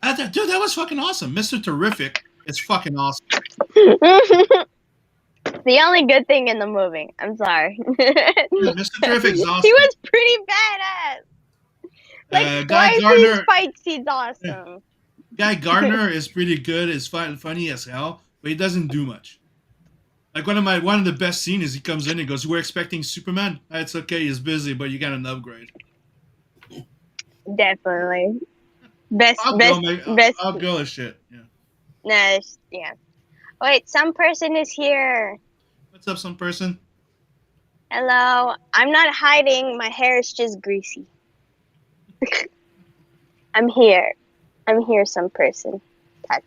Dude, that was fucking awesome. Mr. Terrific is fucking awesome. The only good thing in the movie. I'm sorry. Yeah, Mr. Terrific is awesome. He was pretty badass. Like Guy twice Gardner, his fight scenes awesome. Guy Gardner is pretty good. Is funny as hell, but he doesn't do much. Like one of the best scenes is he comes in and goes, "We're expecting Superman. It's okay, he's busy, but you got an upgrade." Definitely. Best. I'll go as shit. Yeah. Nah, yeah. Wait, some person is here. What's up, some person? Hello. I'm not hiding. My hair is just greasy. I'm here. I'm here, some person. Tai.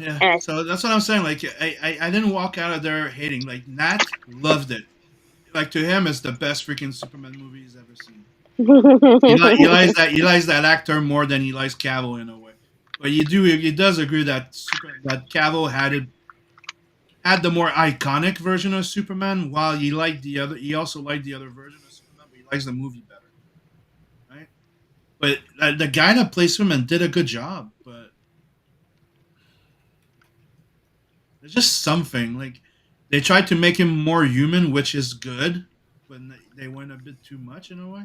Yeah. So that's what I'm saying. Like, I didn't walk out of there hating. Like, Nat loved it. Like, to him, it's the best freaking Superman movie he's ever seen. He likes that actor more than he likes Cavill in a way. But he does agree that Cavill had the more iconic version of Superman, while he also liked the other version of Superman, but he likes the movie better, right? But the guy that plays Superman did a good job, but there's just something like they tried to make him more human, which is good, but they went a bit too much in a way.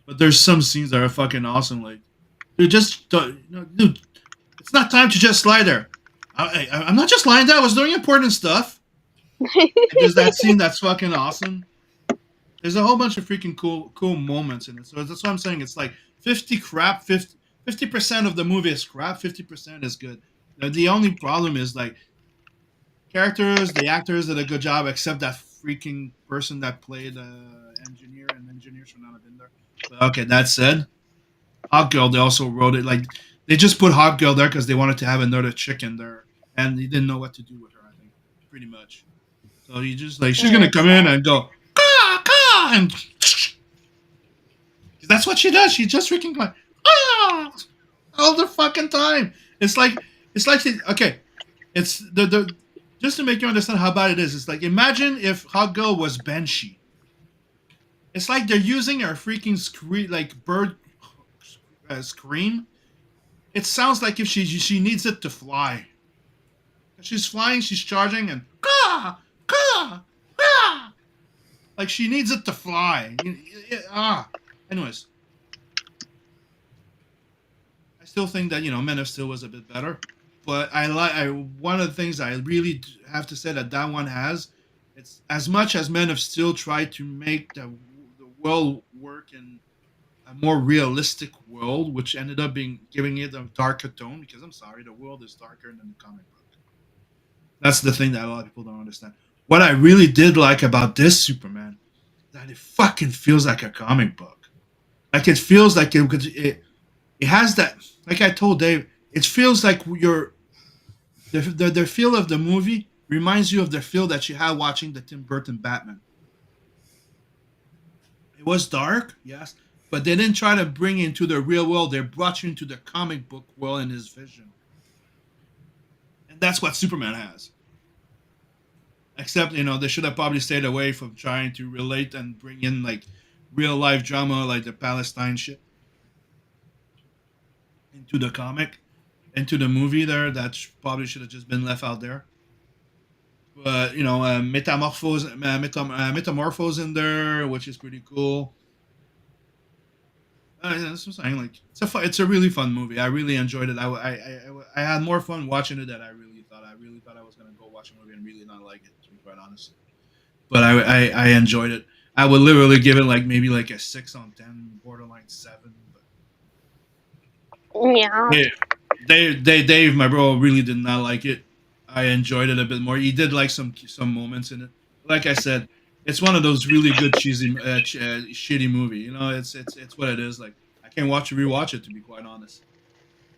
But there's some scenes that are fucking awesome, like dude, dude, it's not time to just lie there. I'm not just lying there. I was doing important stuff. There's that scene that's fucking awesome. There's a whole bunch of freaking cool moments in it. So that's what I'm saying. It's like 50% of the movie is crap, 50% is good. The only problem is like the actors did a good job, except that freaking person that played engineer, and engineers should not have been there. But okay, that said, Hot Girl, they also wrote it like they just put Hot Girl there because they wanted to have another chick in there, and they didn't know what to do with her. I think pretty much. So you just like she's gonna come in and go ka, and that's what she does. She just freaking like all the fucking time. It's like okay. It's the just to make you understand how bad it is. It's like imagine if Hot Girl was Banshee. It's like they're using her freaking bird scream. It sounds like if she needs it to fly. She's flying, she's charging, and ka. Like she needs it to fly. Anyways, I still think that Man of Steel was a bit better, but one of the things I really have to say that one has, it's as much as Men of Steel tried to make the world work in a more realistic world, which ended up giving it a darker tone. Because I'm sorry, the world is darker than the comic book. That's the thing that a lot of people don't understand. What I really did like about this Superman, that it fucking feels like a comic book. Like it feels like it has that. Like I told Dave, it feels like the feel of the movie reminds you of the feel that you had watching the Tim Burton Batman. It was dark, yes, but they didn't try to bring you into the real world. They brought you into the comic book world in his vision. And that's what Superman has. Except, they should have probably stayed away from trying to relate and bring in, like, real-life drama, like the Palestine shit, into the comic, into the movie there. That probably should have just been left out there. But, Metamorphose in there, which is pretty cool. That's what I'm saying. Like, it's a really fun movie. I really enjoyed it. I had more fun watching it than I really thought. I really thought I was going to go watch a movie and really not like it, to be quite honest. But I enjoyed it. I would literally give it maybe a 6 on 10, borderline 7. But Yeah. Dave, my bro, really did not like it. I enjoyed it a bit more. He did like some moments in it. Like I said, it's one of those really good cheesy, shitty movie. It's what it is. Like I can't rewatch it, to be quite honest.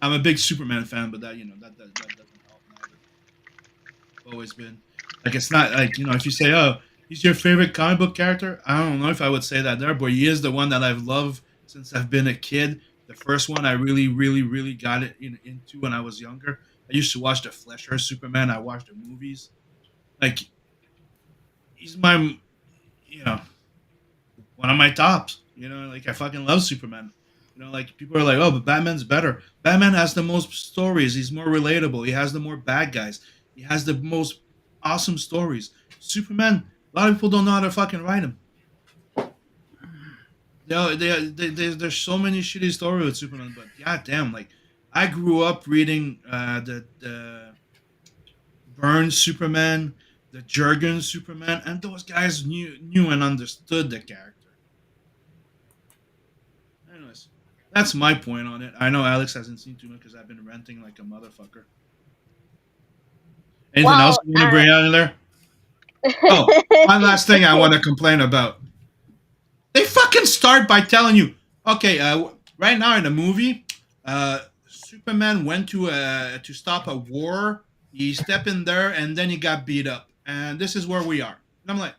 I'm a big Superman fan, but that doesn't help neither. Always been. Like it's not like if you say, oh, he's your favorite comic book character, I don't know if I would say that there, but he is the one that I've loved since I've been a kid. The first one I really, really, really got into when I was younger. I used to watch the Fleischer Superman. I watched the movies. Like, he's one of my tops. Like I fucking love Superman. You know, like people are like, oh, but Batman's better. Batman has the most stories. He's more relatable. He has the more bad guys. He has the most awesome stories. Superman, a lot of people don't know how to fucking write him. There's so many shitty stories with Superman, but goddamn, like I grew up reading the Burns Superman, the Jurgen Superman, and those guys knew and understood the character. Anyways, that's my point on it. I know Alex hasn't seen too much because I've been ranting like a motherfucker. Anything Well, else you want to bring out in there? Oh, one last thing I want to complain about. They fucking start by telling you, okay, right now in the movie, Superman went to stop a war. He stepped in there and then he got beat up, and this is where we are. And I'm like,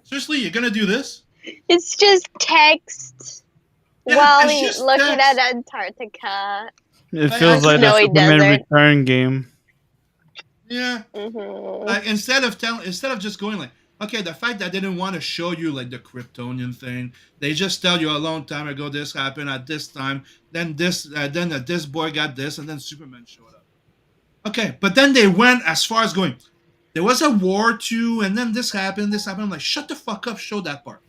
seriously, you're gonna do this? It's just text Yeah, while it's he's just looking text. at Antarctica. It I feels like the snowy Superman desert. Return game. Yeah. Hmm. Like instead of just going like, okay, the fact that they didn't want to show you like the Kryptonian thing, they just tell you a long time ago this happened at this time, then this boy got this, and then Superman showed up. Okay, but then they went as far as going, there was a war too, and then this happened. I'm like, shut the fuck up, show that part.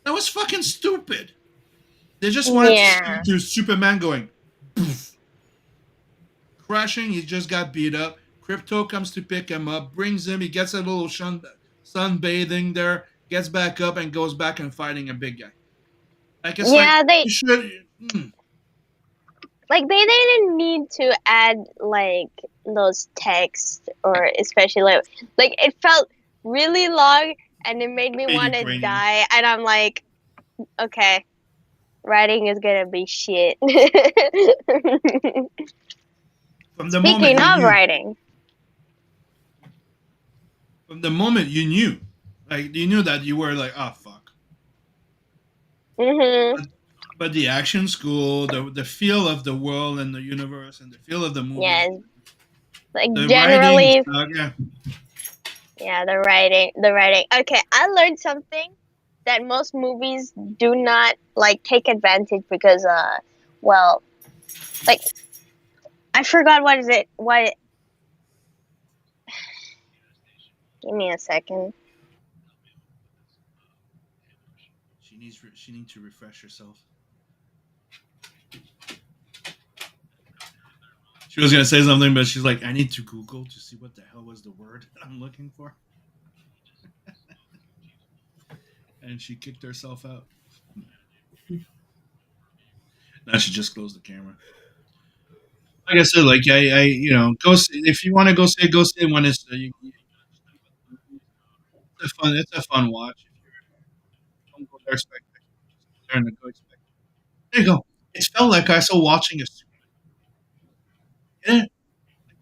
That was fucking stupid. They just wanted Yeah. to Superman going, poof, crashing. He just got beat up. Crypto comes to pick him up, brings him. He gets a little sunbathing there, gets back up, and goes back and fighting a big guy. Like it's Yeah, like they you should. like they didn't need to add like those texts, or especially like it felt really long and it made me Really want to draining. die, and I'm like, okay, writing is gonna be shit. From the Speaking moment you of knew, writing, from the moment you knew, like you knew that you were like, oh fuck. hmm But the action school, the feel of the world and the universe, and the feel of the movie, yes, like the generally, writing, yeah. yeah, the writing. Okay, I learned something that most movies do not like take advantage because, well, like I forgot what is it. What? Give me a second. She needs to refresh herself. She was gonna say something, but she's like, I need to Google to see what the hell was the word I'm looking for. And she kicked herself out. Now she just closed the camera. Like I said, like go see, if you want to go see it when it's it's a fun watch. If you don't go there expect just go there and go expect. There you go. It felt like I saw watching a. Yeah,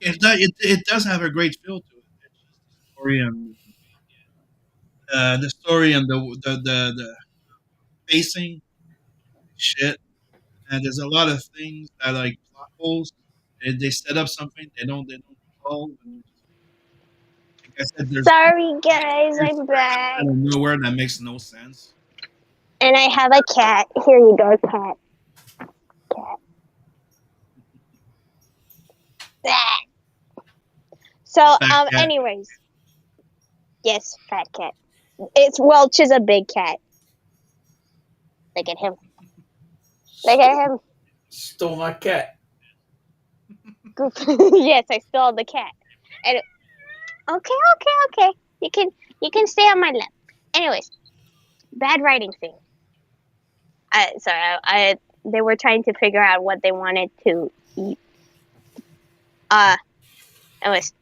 it does have a great feel to it. It's just the story and the pacing shit. And there's a lot of things that like plot holes. They set up something they don't solve. And like I said, there's Sorry, guys, I'm out back, of nowhere that makes no sense. and I have a cat. Here you go, cat. Cat. Ah. So, Fat cat. anyways, yes, fat cat. It's Welch is a big cat. Look at him. Look at him. Stole my cat. Goof. Yes, I stole the cat. And okay. You can stay on my lap. Anyways, bad writing thing. They were trying to figure out what they wanted to eat. Anyways,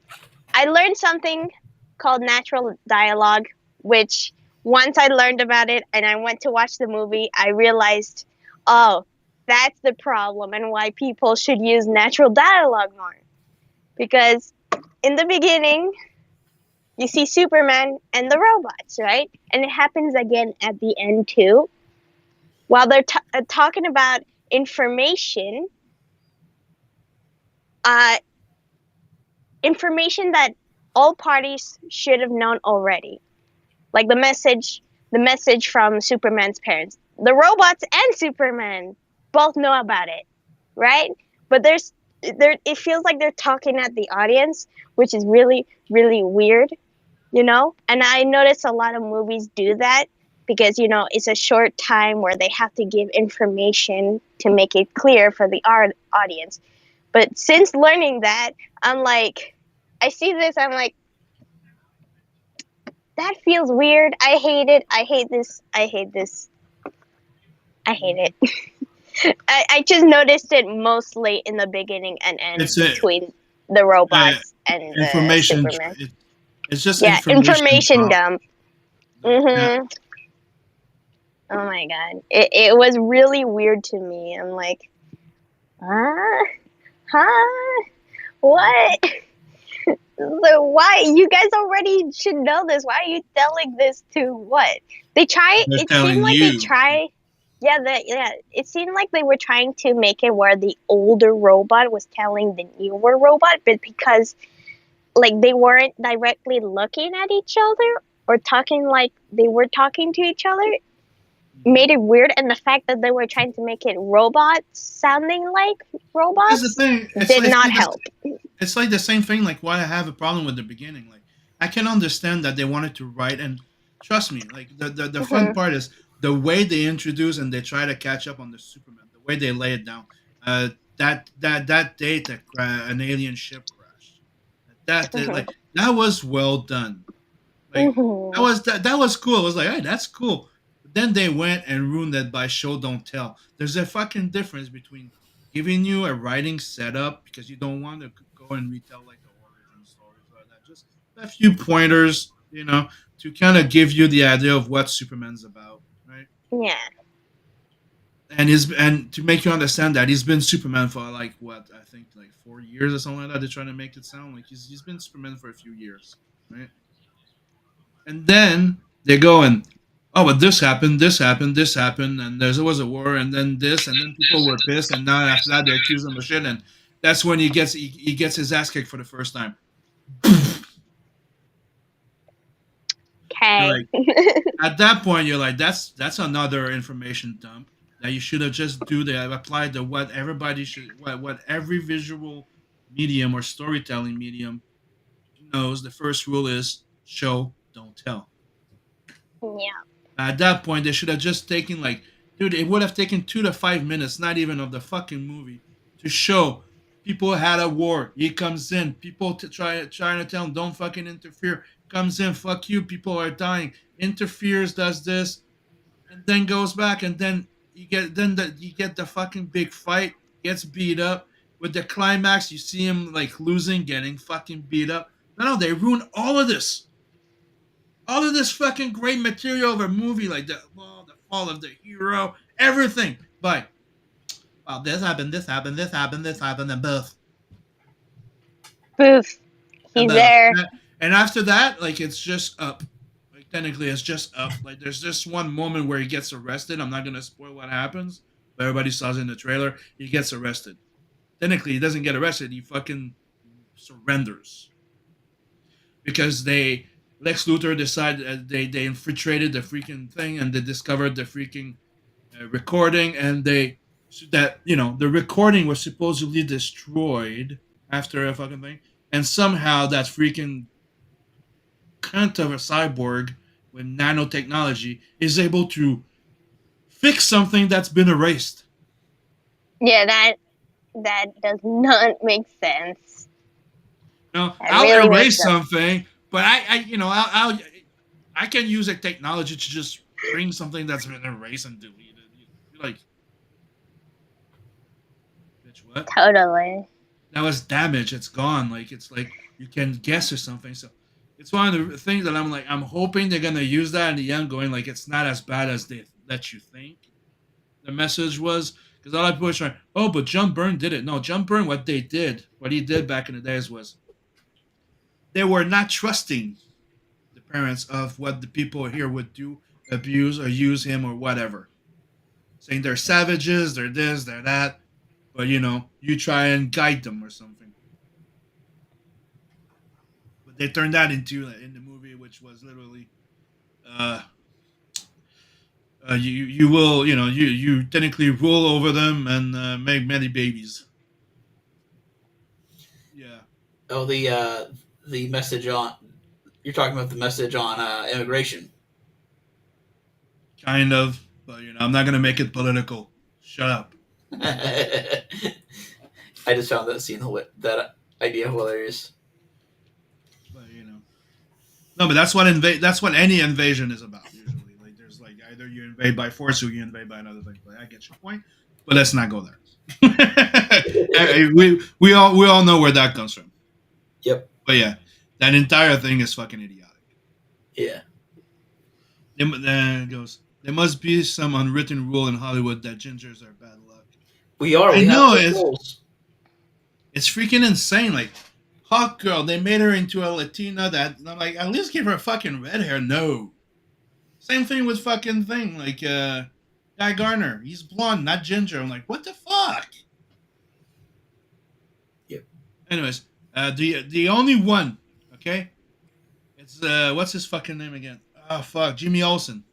I learned something called natural dialogue, which once I learned about it and I went to watch the movie, I realized, oh, that's the problem and why people should use natural dialogue more. Because in the beginning, you see Superman and the robots, right? And it happens again at the end too. While they're talking about information, information that all parties should have known already, like the message from Superman's parents, the robots and Superman both know about it, right? But it feels like they're talking at the audience, which is really really weird, you know. And I notice a lot of movies do that because it's a short time where they have to give information to make it clear for the audience. But since learning that, I'm like, I see this, I'm like, that feels weird. I hate it. I hate this. I hate this. I hate it. I just noticed it mostly in the beginning and end It's a between the uh, robots and the information. Superman. It's just Yeah, information drop. dump. Yeah. Mhm. Oh my god. It was really weird to me. I'm like, huh? Huh? What? So why you guys already should know this? Why are you telling this to what? They try. They're It seemed telling like they you. try. Yeah, it seemed like they were trying to make it where the older robot was telling the newer robot, but because like they weren't directly looking at each other or talking like they were talking to each other, made it weird. And the fact that they were trying to make it robots sounding like Here's the robots thing. did not help. It's like the same thing. Like why I have a problem with the beginning. Like I can understand that they wanted to write, and trust me, like the fun Mhm. part is the way they introduce and they try to catch up on the Superman. The way they lay it down. Uh, that date that an alien ship crashed. Mhm. Like that was well done. Like Mhm. that was cool. I was like, hey, that's cool. But then they went and ruined it by show don't tell. There's a fucking difference between giving you a writing setup because you don't want to go and retell like the origin stories or that. Just a few pointers, to kind of give you the idea of what Superman's about, right? Yeah. And to make you understand that he's been Superman for like what I think like 4 years or something like that. They're trying to make it sound like he's been Superman for a few years, right? And then they go and oh, but this happened, this happened, and there was a war, and then this, and then people were pissed, and now after that they accuse him of shit, and that's when he gets his ass kicked for the first time. You're Okay. like at that point you're like that's another information dump that you should have just applied to what everybody should what every visual medium or storytelling medium knows. The first rule is show don't tell. Yeah. At that point, they should have just taken like, dude, it would have taken 2 to 5 minutes, not even of the fucking movie, to show people had a war. He comes in, people trying to tell him don't fucking interfere. Comes in, fuck you, people are dying. Interferes, does this, and then goes back, and then you get the fucking big fight, gets beat up. With the climax, you see him like losing, getting fucking beat up. No, they ruined all of this fucking great material of a movie like the fall of the hero, everything. But well, this happened, this happened, this happened, this happened, and both, Boof. and He's both. there. And after that, like it's just up. Like technically, it's just up. Like there's just one moment where he gets arrested. I'm not gonna spoil what happens, but everybody saw it in the trailer. He gets arrested. Technically, he doesn't get arrested. He fucking surrenders because Lex Luthor decided they infiltrated the freaking thing and they discovered the freaking recording and the recording was supposedly destroyed after a fucking thing and somehow that freaking cunt of a cyborg with nanotechnology is able to fix something that's been erased. Yeah, that does not make sense. That I'll really makes erase sense. something, but I can use a technology to just bring something that's been erased and deleted. You're like, bitch, what? Totally. That was damage. It's gone. Like it's like you can guess or something. So it's one of the things that I'm like, I'm hoping they're gonna use that in the end, going like it's not as bad as they let you think. The message was because a lot of people are trying. Oh, but John Byrne did it. No, John Byrne, what he did back in the days was they were not trusting the parents of what the people here would do, abuse or use him or whatever. Saying they're savages, they're this, they're that, but you try and guide them or something. But they turned that into in the movie, which was literally, uh, you will you technically rule over them and make many babies. Yeah, Oh, the message on. You're talking about the message on immigration. kind of, but I'm not gonna make it political. Shut up. I just found that idea hilarious. But no, but that's what any invasion is about usually. Like there's like either you invade by force or you invade by another thing. But I get your point. But let's not go there. we all know where that comes from. Yep. But yeah, that entire thing is fucking idiotic. Yeah. Then it goes. There must be some unwritten rule in Hollywood that gingers are bad luck. We are. I We know, have goals. It's freaking insane. Like Hawk Girl, they made her into a Latina. That I'm like, at least give her fucking red hair. No. Same thing with fucking thing like Guy Garner. He's blonde, not ginger. I'm like, what the fuck? Yep. Anyways, the only one, okay? It's what's his fucking name again? Oh fuck, Jimmy Olsen.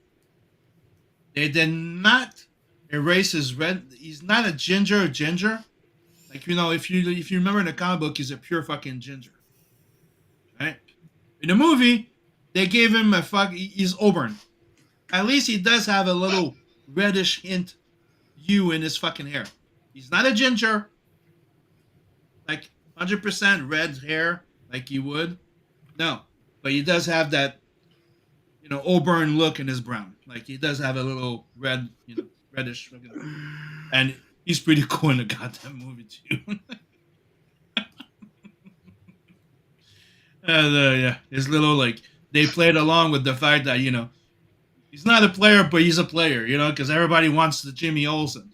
They did not erase his red. He's not a ginger. Like if you remember in the comic book, he's a pure fucking ginger. Right? In the movie, they gave him he's Auburn. At least he does have a little reddish hint hue in his fucking hair. He's not a ginger. Like 100% red hair like you would. No. But he does have that Auburn look in his brown. Like he does have a little red, reddish fucking, and he's pretty cool in the goddamn movie too. And yeah, his little like they played along with the fact that he's not a player, but he's a player, because everybody wants the Jimmy Olsen.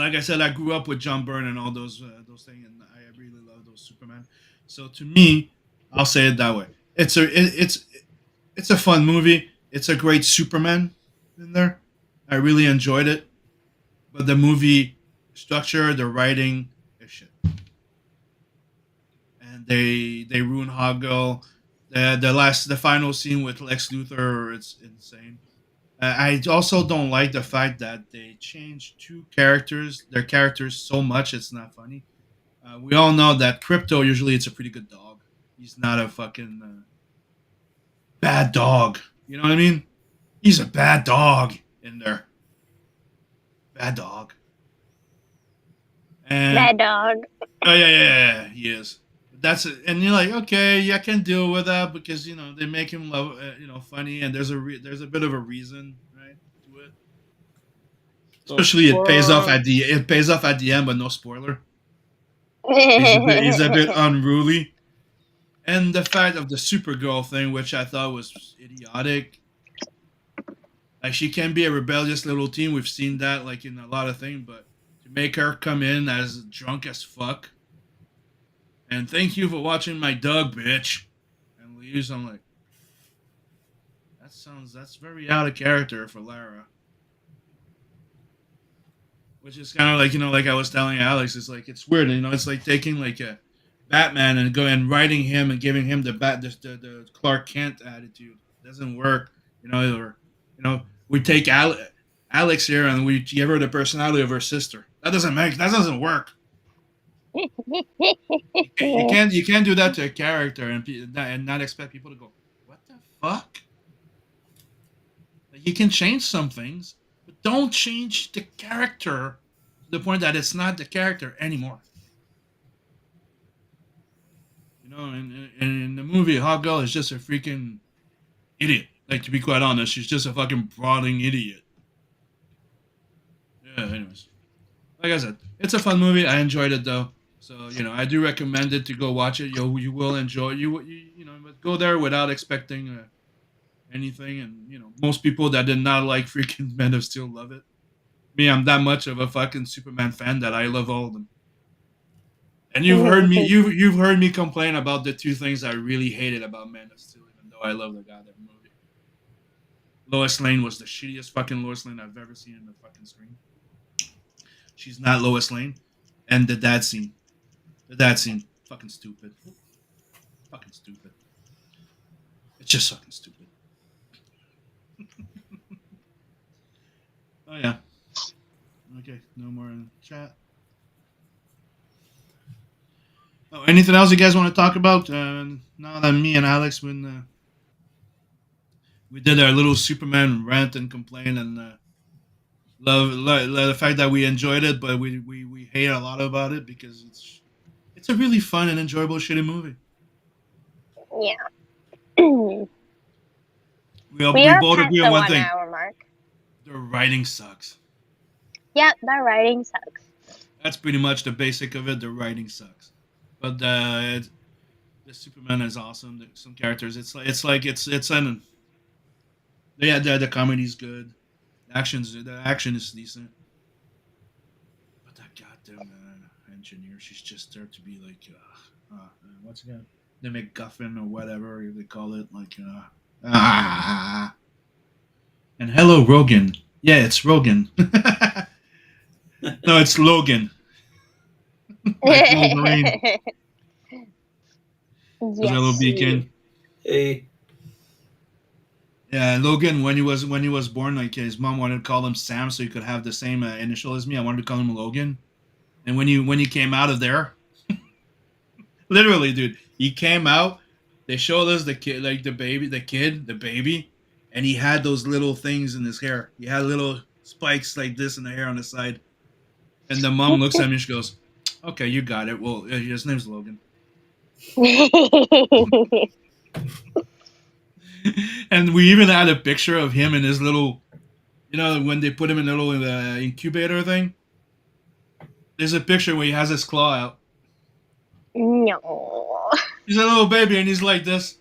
Like I said, I grew up with John Byrne and all those things, and I really love those Superman. So to me, I'll say it that way. It's a fun movie. It's a great Superman in there. I really enjoyed it, but the movie structure, the writing, is shit. And they ruin Hoggle. The final scene with Lex Luthor, it's insane. I also don't like the fact that they changed their characters so much it's not funny. We all know that Crypto usually it's a pretty good dog. He's not a fucking bad dog. You know what I mean? He's a bad dog in there. Bad dog. And Bad dog. oh yeah, he is. That's it. And you're like, okay, yeah, I can deal with that because they make him love, funny, and there's a bit of a reason, right, to it. Especially it pays off at the end, but no spoiler. He's a bit unruly, and the fact of the Supergirl thing, which I thought was idiotic. Like she can be a rebellious little teen. We've seen that like in a lot of things, but to make her come in as drunk as fuck. And thank you for watching my dog, bitch. And leaves. I'm like, that's very out of character for Lara. Which is kind of like like I was telling Alex, it's like it's weird. It's like taking like a Batman and writing him and giving him the Clark Kent attitude. It doesn't work. Or we take Alex here and we give her the personality of her sister. That doesn't work. You can't do that to a character and not expect people to go, what the fuck? Like, you can change some things, but don't change the character to the point that it's not the character anymore. In the movie, Hot Girl is just a freaking idiot. Like, to be quite honest, she's just a fucking brawling idiot. Yeah, anyways. Like I said, it's a fun movie. I enjoyed it, though. So, I do recommend it to go watch it. You will enjoy but go there without expecting anything. And, most people that did not like freaking Men of Steel love it. Me, I'm that much of a fucking Superman fan that I love all of them. And you've heard me complain about the two things I really hated about Man of Steel, even though I love the goddamn movie. Lois Lane was the shittiest fucking Lois Lane I've ever seen in the fucking screen. She's not Lois Lane. And the dad scene. Fucking stupid. Fucking stupid. It's just fucking stupid. Oh yeah. Okay, no more in chat. Oh, anything else you guys want to talk about? Now that me and Alex we did our little Superman rant and complain and love the fact that we enjoyed it, but we hate a lot about it because it's a really fun and enjoyable shitty movie. Yeah. We We are both past agree the on one 1 thing: hour mark. the writing sucks. Yeah, the writing sucks. That's pretty much the basic of it. The writing sucks, but the Superman is awesome. Some characters, it's an yeah, the comedy's good. The action is decent. But that goddamn engineer, she's just there to be like, what's it called? The MacGuffin or whatever they call it. Like, and hello, Rogan. Yeah, it's Rogan. No, it's Logan. Like Wolverine. Was that little beacon? Hey, Yeah, Logan. When he was born, like his mom wanted to call him Sam, so he could have the same initial as me. I wanted to call him Logan. And when he came out of there, literally, dude, he came out. They showed us the kid, like the baby, and he had those little things in his hair. He had little spikes like this in the hair on the side. And the mom looks at me and she goes, "Okay, you got it. Well, his name's Logan." And we even had a picture of him in his little, when they put him in a little incubator thing. There's a picture where he has his claw out. No. He's a little baby and he's like this.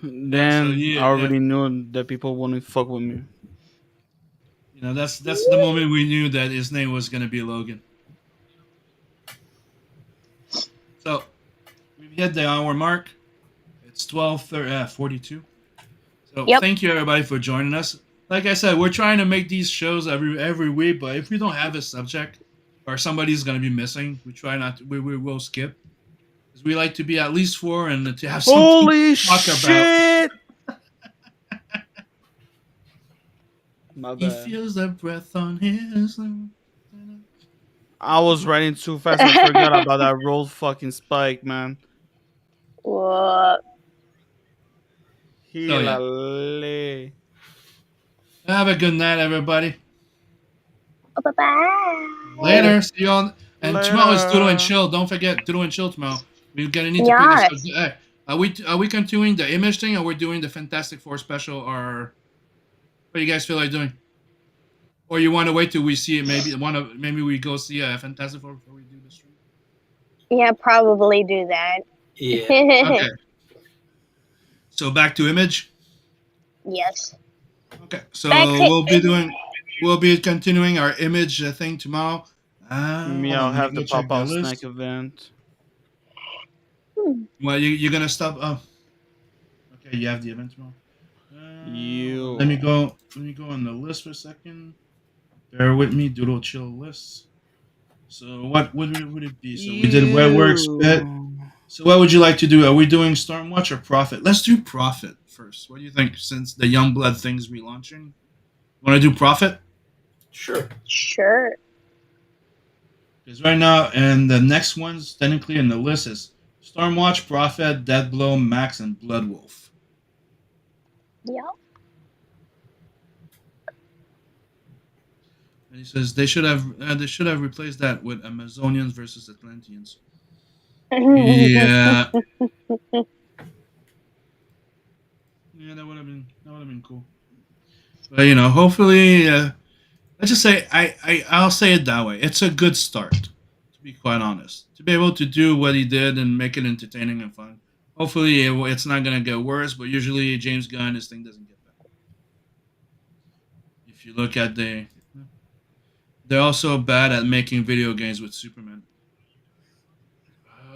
Then So, yeah, I already knew that people wouldn't fuck with me. That's the moment we knew that his name was gonna be Logan. So we've hit the hour mark. It's 12:42. So Yep. Thank you everybody for joining us. Like I said, we're trying to make these shows every week, but if we don't have a subject or somebody's gonna be missing, we try not to. We will skip. Because we like to be at least 4 and to have something Holy to talk about. shit! My He bad. feels the breath on his. I was writing too fast. I forgot about that rolled fucking spike, man. What? yeah. Hilale. Have a good night, everybody. Bye-bye. Later. See you on. And Later. tomorrow is Doodle and Chill. Don't forget Doodle and Chill tomorrow. We're gonna need to Yes. pick this up. Hey, are we continuing the Image thing, or we're doing the Fantastic Four special, or what do you guys feel like doing? Or you want to wait till we see it? Maybe we go see a Fantastic Four before we do the stream. Yeah, probably do that. yeah. Okay. So back to Image. Yes. Okay. So Back to we'll be continuing our Image thing tomorrow. Me, hold I'll on, have let me the check pop out list. snack event. Well, you're gonna stop. Oh, okay. You have the event tomorrow. You. Let me go on the list for a second. Bear with me. Doodle Chill list. So what would it be? So we did Where Works Bit. So what would you like to do? Are we doing Stormwatch or Prophet? Let's do Prophet first. What do you think? Since the Youngblood thing's relaunching, want to do Prophet? Sure. Sure. Because right now, and the next ones technically in the list is Stormwatch, Prophet, Deathblow, Max, and Bloodwolf. Yeah. And he says they should have replaced that with Amazonians versus Atlanteans. Yeah. Yeah, that would have been cool. But hopefully, let's just say I'll say it that way. It's a good start, to be quite honest. To be able to do what he did and make it entertaining and fun. Hopefully, it's not gonna get worse. But usually, James Gunn, his thing doesn't get better. If you look at they're also bad at making video games with Superman.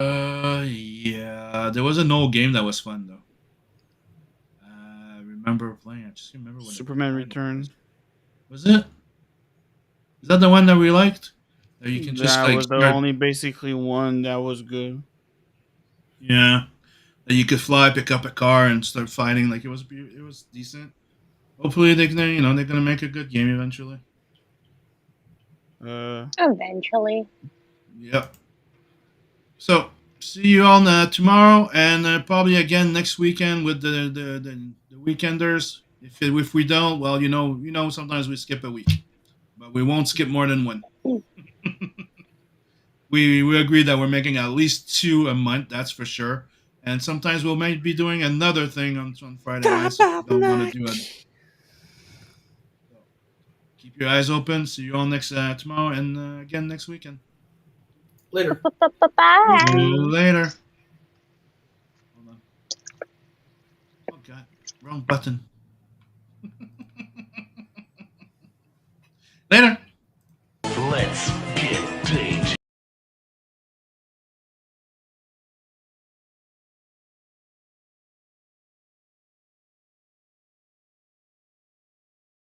Yeah, there was an old game that was fun though. I remember playing. I just remember what Superman Returns. was it? Is that the one that we liked? That you can just That like was the start- only basically one that was good. Yeah, that you could fly, pick up a car, and start fighting. Like it was decent. Hopefully, they're gonna make a good game eventually. Eventually. Yep. So see you all tomorrow, and probably again next weekend with the weekenders. If we don't, well, sometimes we skip a week, but we won't skip more than one. We agree that we're making at least two a month. That's for sure. And sometimes we'll might be doing another thing on Friday nights. If we don't want to do it. So keep your eyes open. See you all next tomorrow, and again next weekend. Later. Bye. Later. Hold on. Oh God, wrong button. Later. Let's